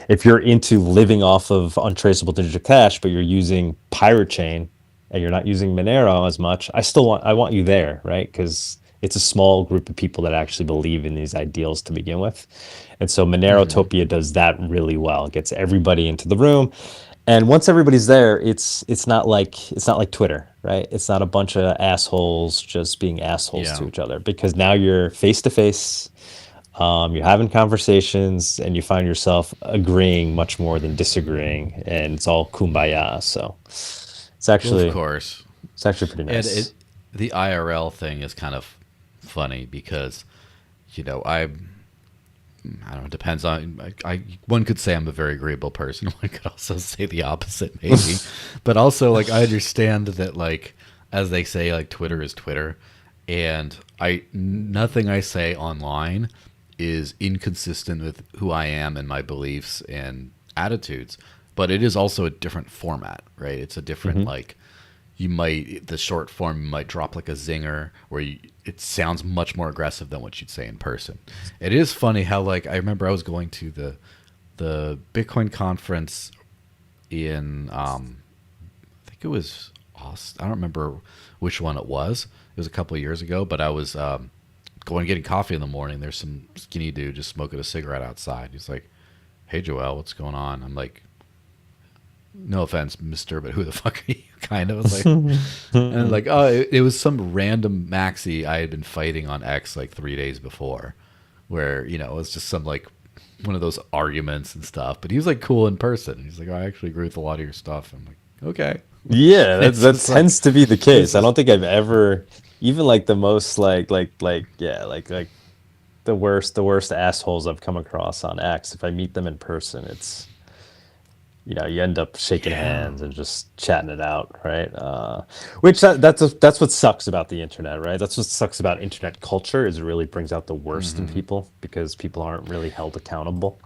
if you're into living off of untraceable digital cash, but you're using Pirate Chain and you're not using Monero as much, I want you there, right? Because it's a small group of people that actually believe in these ideals to begin with. And so Monerotopia does that really well. It gets everybody into the room. And once everybody's there, it's not like Twitter, right? It's not a bunch of assholes just being assholes to Yeah. each other, because now you're face to face, you're having conversations, and you find yourself agreeing much more than disagreeing, and it's all kumbaya. So it's Well, of actually course. it's actually pretty And nice. the IRL thing is kind of funny because, you know, I don't know, it depends on, one could say I'm a very agreeable person. One could also say the opposite, maybe. But also, like, I understand that, like, as they say, like, Twitter is Twitter. And nothing I say online is inconsistent with who I am and my beliefs and attitudes. But it is also a different format, right? It's a different, Hmm. like, the short form might drop like a zinger where it sounds much more aggressive than what you'd say in person. It is funny how, like, I remember I was going to the Bitcoin conference in I think it was Austin. I don't remember which one it was. It was a couple of years ago, but I was going getting coffee in the morning. There's some skinny dude just smoking a cigarette outside. He's like, "Hey Joel, what's going on?" I'm like, "No offense, Mister, but who the fuck are you?" Kind of. I was like, and like, oh, it was some random maxi I had been fighting on X like 3 days before, where it was just some like one of those arguments and stuff. But he was like cool in person. He's like, oh, I actually agree with a lot of your stuff. I'm like, okay. Yeah, It's that just like tends to be the it's case. I just don't think I've ever, even like the most yeah, like the worst assholes I've come across on X. If I meet them in person, it's, you end up shaking yeah. hands and just chatting it out, right? That's what sucks about the internet, right? That's what sucks about internet culture, is it really brings out the worst in people, because people aren't really held accountable.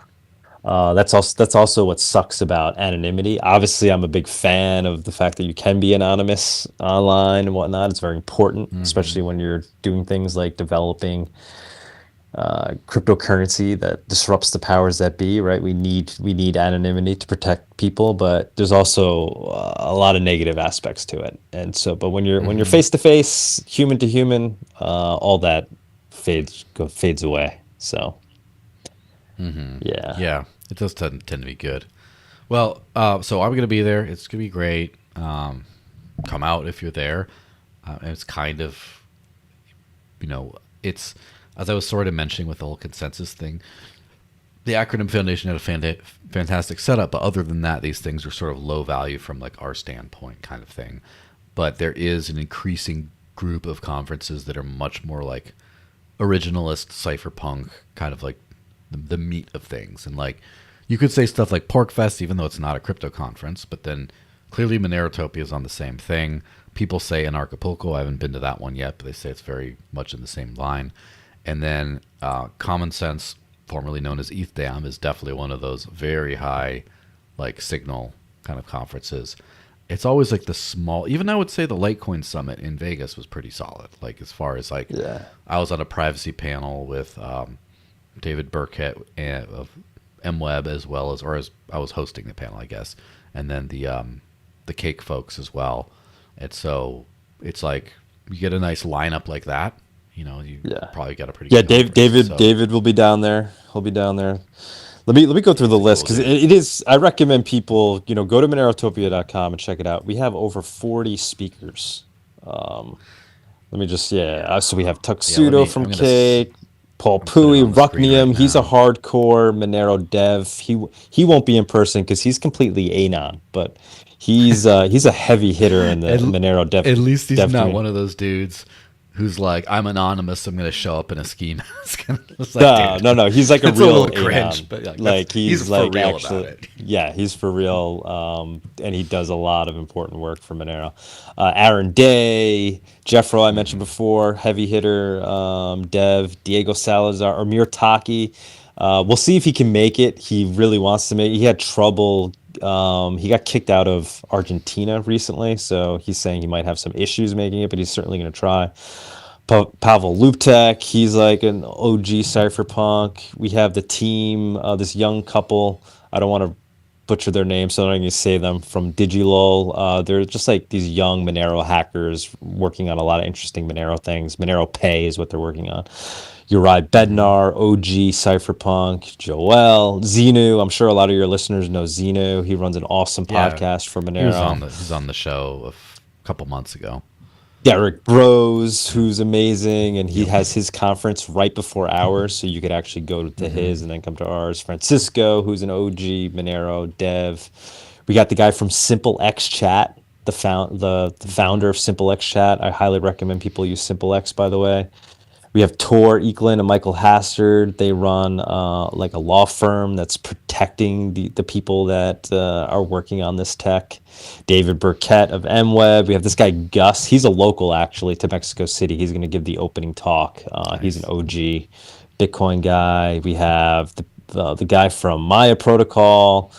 That's also what sucks about anonymity. Obviously, I'm a big fan of the fact that you can be anonymous online and whatnot. It's very important, especially when you're doing things like developing cryptocurrency that disrupts the powers that be, right? We need anonymity to protect people, but there's also a lot of negative aspects to it. And so, but when you're face to face, human to human, all that fades away. So yeah. Yeah, it does tend to be good. Well, so I'm going to be there. It's going to be great. Come out if you're there. And it's kind of, it's, as I was sort of mentioning with the whole consensus thing, the Acronym Foundation had a fantastic setup, but other than that, these things are sort of low value from like our standpoint kind of thing. But there is an increasing group of conferences that are much more like originalist cypherpunk, kind of like the meat of things. And like, you could say stuff like PorcFest, even though it's not a crypto conference, but then clearly Monerotopia is on the same thing. People say in Acapulco, I haven't been to that one yet, but they say it's very much in the same line. And then Common Sense, formerly known as ETHDAM, is definitely one of those very high, like, signal kind of conferences. It's always like the small, even I would say the Litecoin Summit in Vegas was pretty solid. Like, as far as like, I was on a privacy panel with David Burkett of MWeb, as well as, I was hosting the panel, I guess, and then the Cake folks as well. And so it's like you get a nice lineup like that. You probably got a pretty good David will be down there. He'll be down there. Let me go through the list, because it is. I recommend people go to Monerotopia.com and check it out. We have over 40 speakers. Let me just So we have Tuxedo from Cake, Paul Pui, Rucknium. Right, he's a hardcore Monero dev. He won't be in person because he's completely anon, but he's a heavy hitter in the Monero dev. At least he's not one of those dudes who's like, I'm anonymous, I'm going to show up in a ski mask. No. He's like a real cringe, but like he's like for real about it. Yeah, he's for real, and he does a lot of important work for Monero. Aaron Day, Jeffro, I mentioned before, heavy hitter, dev, Diego Salazar, or Mir Taki. We'll see if he can make it. He really wants to make it. He had trouble. He got kicked out of Argentina recently, so he's saying he might have some issues making it, but he's certainly going to try. Pavel Luptek, he's like an OG cypherpunk. We have the team, this young couple. I don't want to butcher their names, so I'm not going to say them, from DigiLol. They're just like these young Monero hackers working on a lot of interesting Monero things. Monero Pay is what they're working on. Uri Bednar, OG Cypherpunk, Joel, Xenu. I'm sure a lot of your listeners know Xenu. He runs an awesome podcast for Monero. He was on the show a couple months ago. Derek Rose, who's amazing, and he has his conference right before ours, so you could actually go to his and then come to ours. Francisco, who's an OG Monero dev. We got the guy from SimpleX Chat, the founder of SimpleX Chat. I highly recommend people use SimpleX, by the way. We have Tor Eklund and Michael Hastard. They run like a law firm that's protecting the people that are working on this tech. David Burkett of MWeb. We have this guy Gus. He's a local, actually, to Mexico City. He's going to give the opening talk. Nice. He's an OG Bitcoin guy. We have the guy from Maya Protocol,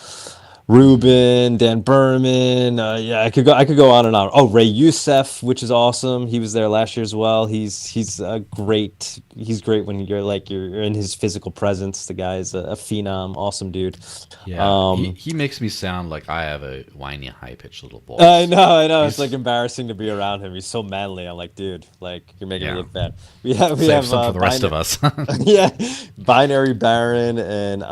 Ruben, Dan Berman. I could go on and on. Oh, Ray Youssef, which is awesome. He was there last year as well. He's great. He's great when you're in his physical presence. The guy is a phenom, awesome dude. Yeah, he makes me sound like I have a whiny, high-pitched little voice. I know. It's like embarrassing to be around him. He's so manly. I'm like, dude, like you're making me look bad. We have some for the rest of us. Yeah, Binary Baron and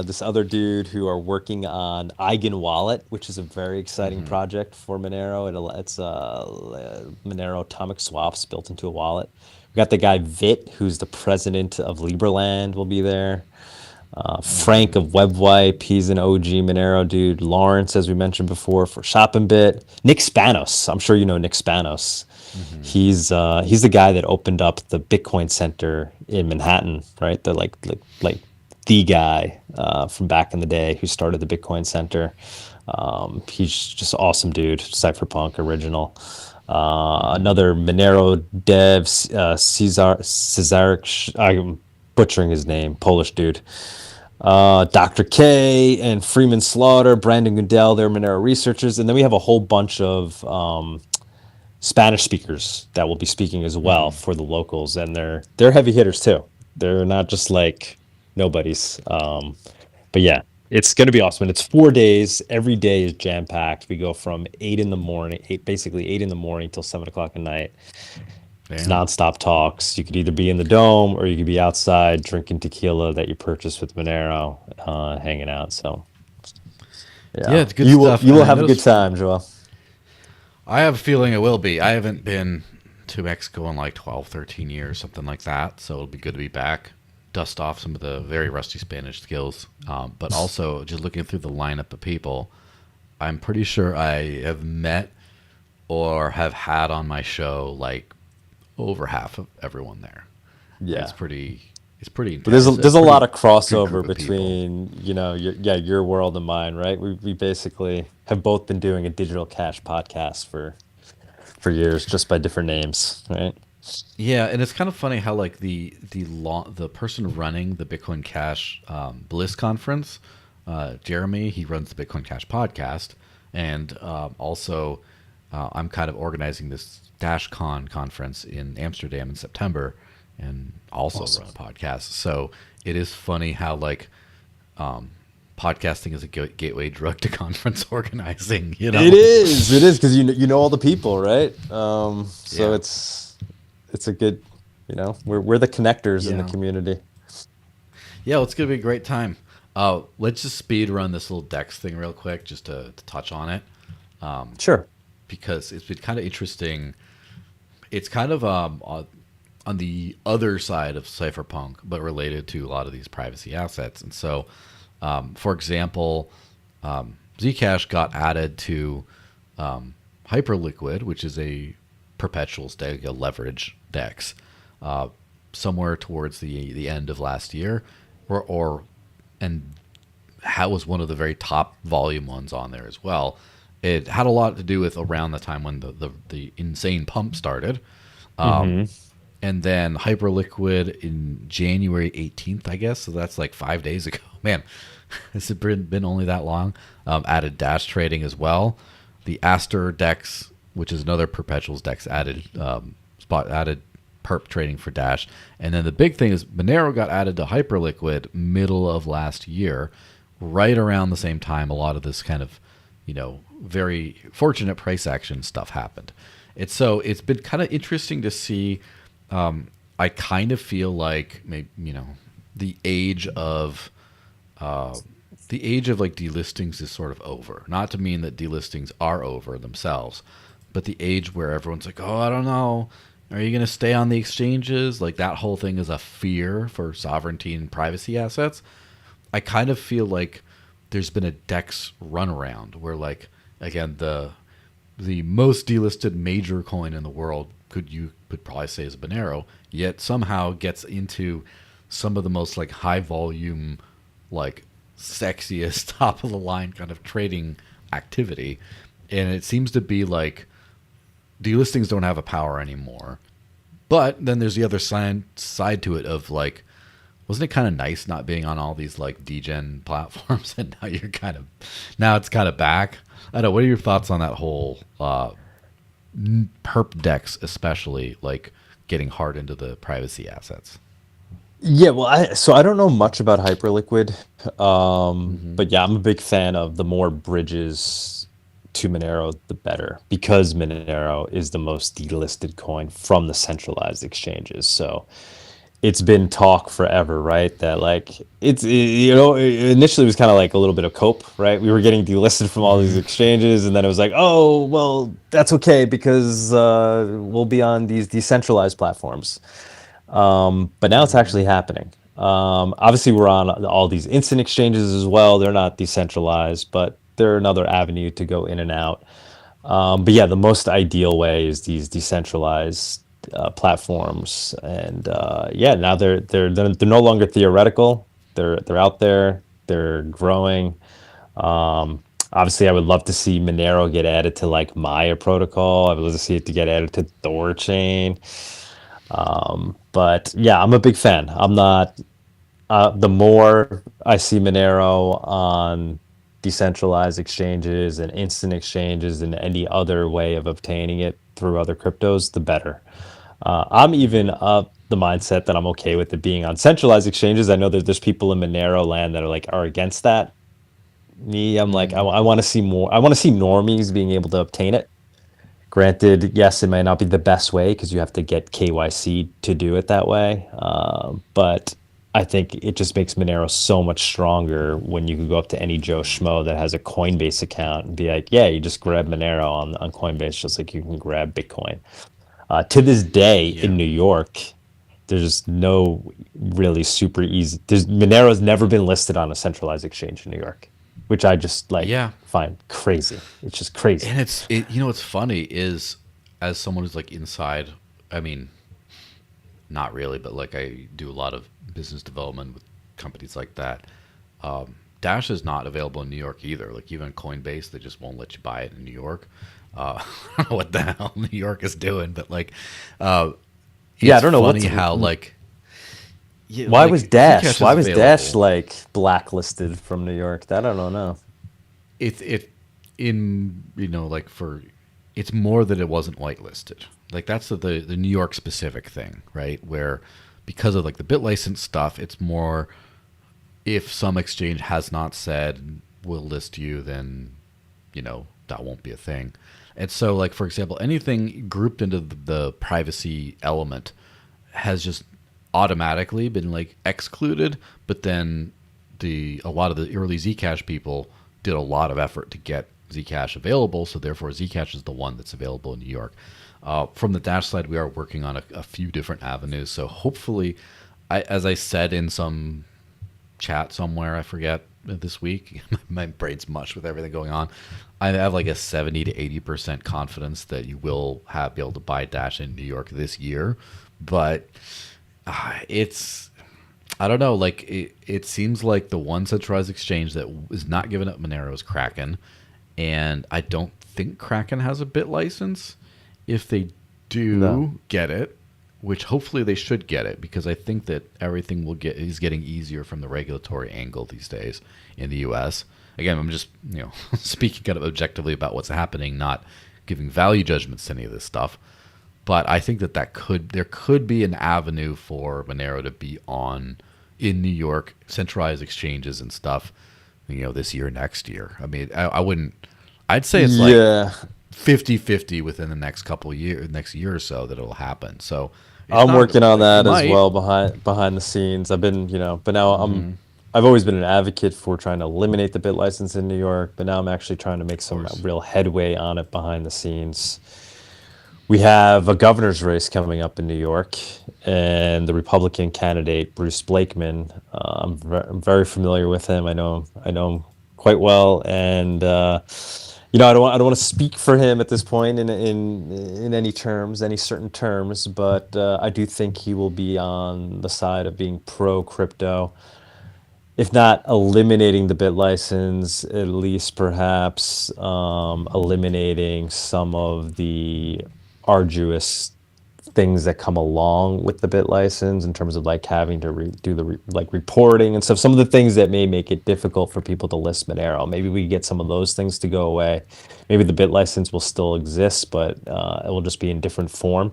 this other dude who are working on Eigen Wallet, which is a very exciting project for Monero. It's Monero atomic swaps built into a wallet. We got the guy Vit, who's the president of Liberland, will be there. Frank of WebWipe, he's an OG Monero dude. Lawrence, as we mentioned before, for ShopandBit. Nick Spanos, I'm sure you know Nick Spanos. He's the guy that opened up the Bitcoin Center in Manhattan, right? The like the guy from back in the day who started the Bitcoin Center. He's just an awesome dude, cypherpunk original. Another Monero dev, Cesaric, I'm butchering his name, Polish dude. Dr. K and Freeman Slaughter, Brandon Goodell, they're Monero researchers. And then we have a whole bunch of Spanish speakers that will be speaking as well for the locals. And they're heavy hitters too. They're not just like nobodies. But yeah, it's going to be awesome. And it's 4 days. Every day is jam-packed. We go from 8 in the morning till 7 o'clock at night. It's nonstop talks. You could either be in the dome or you could be outside drinking tequila that you purchased with Monero, hanging out. So, yeah, it's good you stuff. You will have a good time, Joel. I have a feeling it will be. I haven't been to Mexico in like 12, 13 years, something like that. So it'll be good to be back, dust off some of the very rusty Spanish skills. But also, just looking through the lineup of people, I'm pretty sure I have met or have had on my show like over half of everyone there. Yeah. It's pretty But there's intense. there's a lot of Good crossover group of people. between, your world and mine, right? We basically have both been doing a digital cash podcast for years, just by different names, right? Yeah, and it's kind of funny how like the person running the Bitcoin Cash Bliss conference, Jeremy, he runs the Bitcoin Cash podcast, and also I'm kind of organizing this DashCon conference in Amsterdam in September, and also Awesome. run a podcast. So it is funny how like podcasting is a gateway drug to conference organizing. You know? It is because you know all the people, right? So Yeah. it's a good, we're the connectors in the Yeah. community. Yeah, well, it's gonna be a great time. Let's just speed run this little Dex thing real quick, just to touch on it, Sure. because it's been kind of interesting. It's kind of on the other side of cypherpunk, but related to a lot of these privacy assets. And so, for example, Zcash got added to Hyperliquid, which is a perpetual stake, a leverage DEX, somewhere towards the end of last year, or and that was one of the very top volume ones on there as well. It had a lot to do with around the time when the insane pump started. And then Hyperliquid in January 18th, I guess. So that's like 5 days ago. Man, has it been only that long? Added Dash trading as well. The Aster Dex, which is another perpetuals Dex, added perp trading for Dash. And then the big thing is Monero got added to Hyperliquid middle of last year, right around the same time a lot of this kind of, very fortunate price action stuff happened. It's been kind of interesting to see. I kind of feel like maybe the age of like delistings is sort of over. Not to mean that delistings are over themselves, but the age where everyone's like, oh, I don't know, are you going to stay on the exchanges? Like that whole thing is a fear for sovereignty and privacy assets. I kind of feel like there's been a DEX runaround where, like, again, the most delisted major coin in the world could probably say is Monero, yet somehow gets into some of the most like high volume, like sexiest top of the line kind of trading activity, and it seems to be like delistings don't have a power anymore. But then there's the other side to it of like, wasn't it kind of nice not being on all these like degen platforms, and now it's kind of back. I don't know. What are your thoughts on that whole perp decks, especially like getting hard into the privacy assets? Yeah, well, I don't know much about Hyperliquid, but yeah, I'm a big fan of the more bridges to Monero, the better, because Monero is the most delisted coin from the centralized exchanges. So it's been talk forever, right? That like initially it was kind of like a little bit of cope, right? We were getting delisted from all these exchanges, and then it was like, oh, well, that's okay because we'll be on these decentralized platforms. But now it's actually happening. Obviously, we're on all these instant exchanges as well. They're not decentralized, but they're another avenue to go in and out. But yeah, the most ideal way is these decentralized platforms, and yeah, now they're no longer theoretical. They're out there. They're growing. Obviously, I would love to see Monero get added to like Maya protocol. I would love to see it to get added to Thorchain. But yeah, I'm a big fan. I'm not. The more I see Monero on decentralized exchanges and instant exchanges and any other way of obtaining it through other cryptos, the better. I'm even up the mindset that I'm okay with it being on centralized exchanges. I know that there's people in Monero land that are against that. Me, I'm like, I want to see more. I want to see normies being able to obtain it. Granted, yes, it might not be the best way because you have to get KYC to do it that way. But I think it just makes Monero so much stronger when you can go up to any Joe Schmo that has a Coinbase account and be like, yeah, you just grab Monero on Coinbase just like you can grab Bitcoin. To this day Yeah. in New York, there's no really super easy. Monero's never been listed on a centralized exchange in New York, which I just like Yeah. find crazy. It's just crazy. And what's funny is, as someone who's like inside, I mean, not really, but like I do a lot of business development with companies like that. Dash is not available in New York either. Like even Coinbase, they just won't let you buy it in New York. I don't know what the hell New York is doing, but like, Yeah, I it's don't know funny how like, yeah, why like, was Dash? Zcash Why is was Dash available. like blacklisted from New York? That I don't know. It in like for it's more that it wasn't whitelisted. Like that's the New York specific thing, right? Where because of like the bit license stuff, it's more if some exchange has not said we'll list you, then that won't be a thing. And so like for example, anything grouped into the privacy element has just automatically been like excluded, but then a lot of the early Zcash people did a lot of effort to get Zcash available, so therefore Zcash is the one that's available in New York. From the Dash side, we are working on a few different avenues, so hopefully, as I said in some chat somewhere, I forget this week, my brain's mush with everything going on. I have like a 70 to 80% confidence that you will be able to buy Dash in New York this year, but it's I don't know. Like it seems like the one centralized exchange that is not giving up Monero is Kraken, and I don't think Kraken has a bit license. If they No. do get it, which hopefully they should get it, because I think that everything is getting easier from the regulatory angle these days in the U.S. Again, I'm just speaking kind of objectively about what's happening, not giving value judgments to any of this stuff. But I think there could be an avenue for Monero to be in New York, centralized exchanges and stuff, this year, next year. I mean, I wouldn't, I'd say it's like Yeah, 50-50 within the next year or so that it'll happen. So it's I'm not working on like it that as might. well behind the scenes. I've been, but now I've always been an advocate for trying to eliminate the bit license in New York, but now I'm actually trying to make some Course. real headway on it behind the scenes. We have a governor's race coming up in New York, and the Republican candidate Bruce Blakeman. I'm very familiar with him. I know him quite well, and I don't want to speak for him at this point in any terms, any certain terms, but I do think he will be on the side of being pro crypto, if not eliminating the bit license, at least perhaps eliminating some of the arduous things that come along with the bit license in terms of like having to do the like reporting and stuff. Some of the things that may make it difficult for people to list Monero. Maybe we get some of those things to go away. Maybe the bit license will still exist, but it will just be in different form.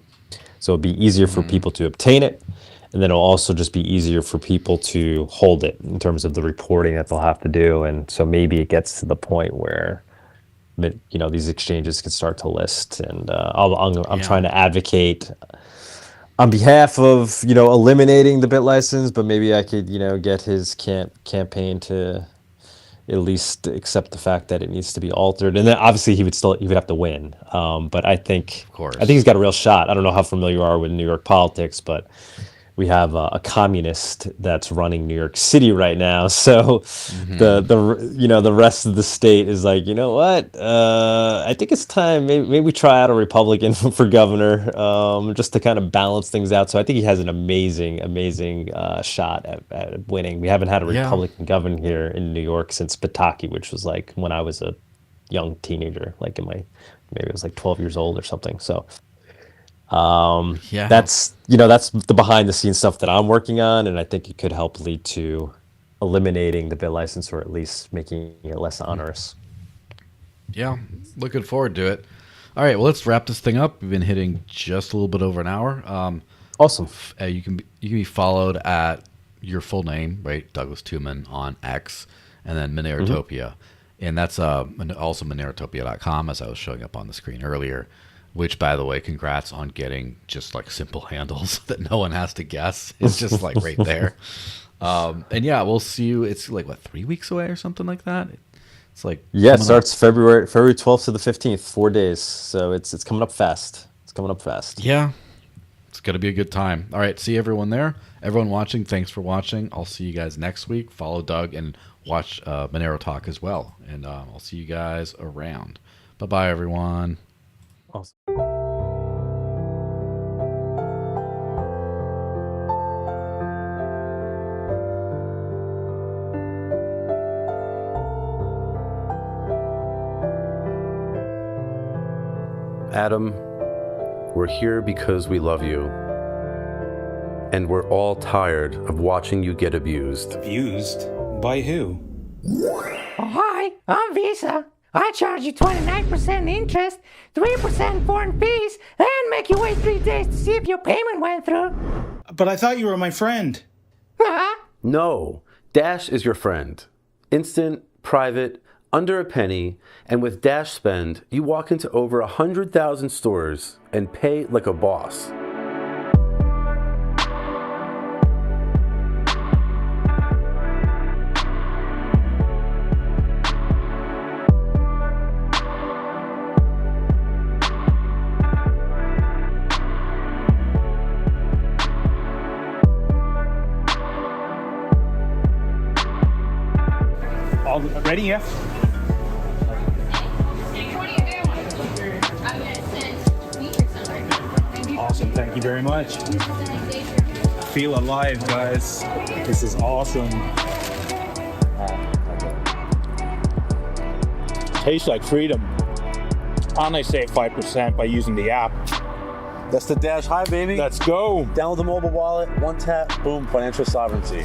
So it'll be easier for people to obtain it. And then it'll also just be easier for people to hold it in terms of the reporting that they'll have to do. And so maybe it gets to the point where these exchanges can start to list. And I'm Yeah. trying to advocate on behalf of eliminating the bit license, but maybe I could get his campaign to at least accept the fact that it needs to be altered. And then obviously he would have to win. But Of I think course. he's got a real shot. I don't know how familiar you are with New York politics, but we have a communist that's running New York City right now. So the rest of the state is like, you know what? I think it's time. Maybe we try out a Republican for governor, just to kind of balance things out. So I think he has an amazing shot at winning. We haven't had a Yeah. Republican governor here in New York since Pataki, which was like when I was a young teenager, like maybe I was like 12 years old or something. So Yeah. that's the behind the scenes stuff that I'm working on, and I think it could help lead to eliminating the bit license or at least making it less onerous. Yeah. Looking forward to it. All right. Well, let's wrap this thing up. We've been hitting just a little bit over an hour. Awesome. You can be followed at your full name, right? Douglas Tuman on X, and then Monerotopia, and that's also Monerotopia.com, as I was showing up on the screen earlier. Which, by the way, congrats on getting just like simple handles that no one has to guess. It's just like right there. And yeah, we'll see you. It's like what, 3 weeks away or something like that. It's like Yeah, it starts February 12th to the 15th, 4 days. So it's coming up fast. It's coming up fast. Yeah, it's gonna be a good time. All right, see everyone there. Everyone watching, thanks for watching. I'll see you guys next week. Follow Doug and watch Monero Talk as well. And I'll see you guys around. Bye bye, everyone. Awesome. Adam, we're here because we love you. And we're all tired of watching you get abused. Abused? By who? Oh, hi, I'm Visa. I charge you 29% interest, 3% foreign fees, and make you wait 3 days to see if your payment went through. But I thought you were my friend. Huh? No, Dash is your friend. Instant, private, under a penny, and with Dash Spend, you walk into over 100,000 stores and pay like a boss. All ready? Yeah. Awesome. Thank you very much. Feel alive, guys. This is awesome. Tastes like freedom. And I save 5% by using the app. That's the Dash High, baby. Let's go. Download the mobile wallet, one tap, boom, financial sovereignty.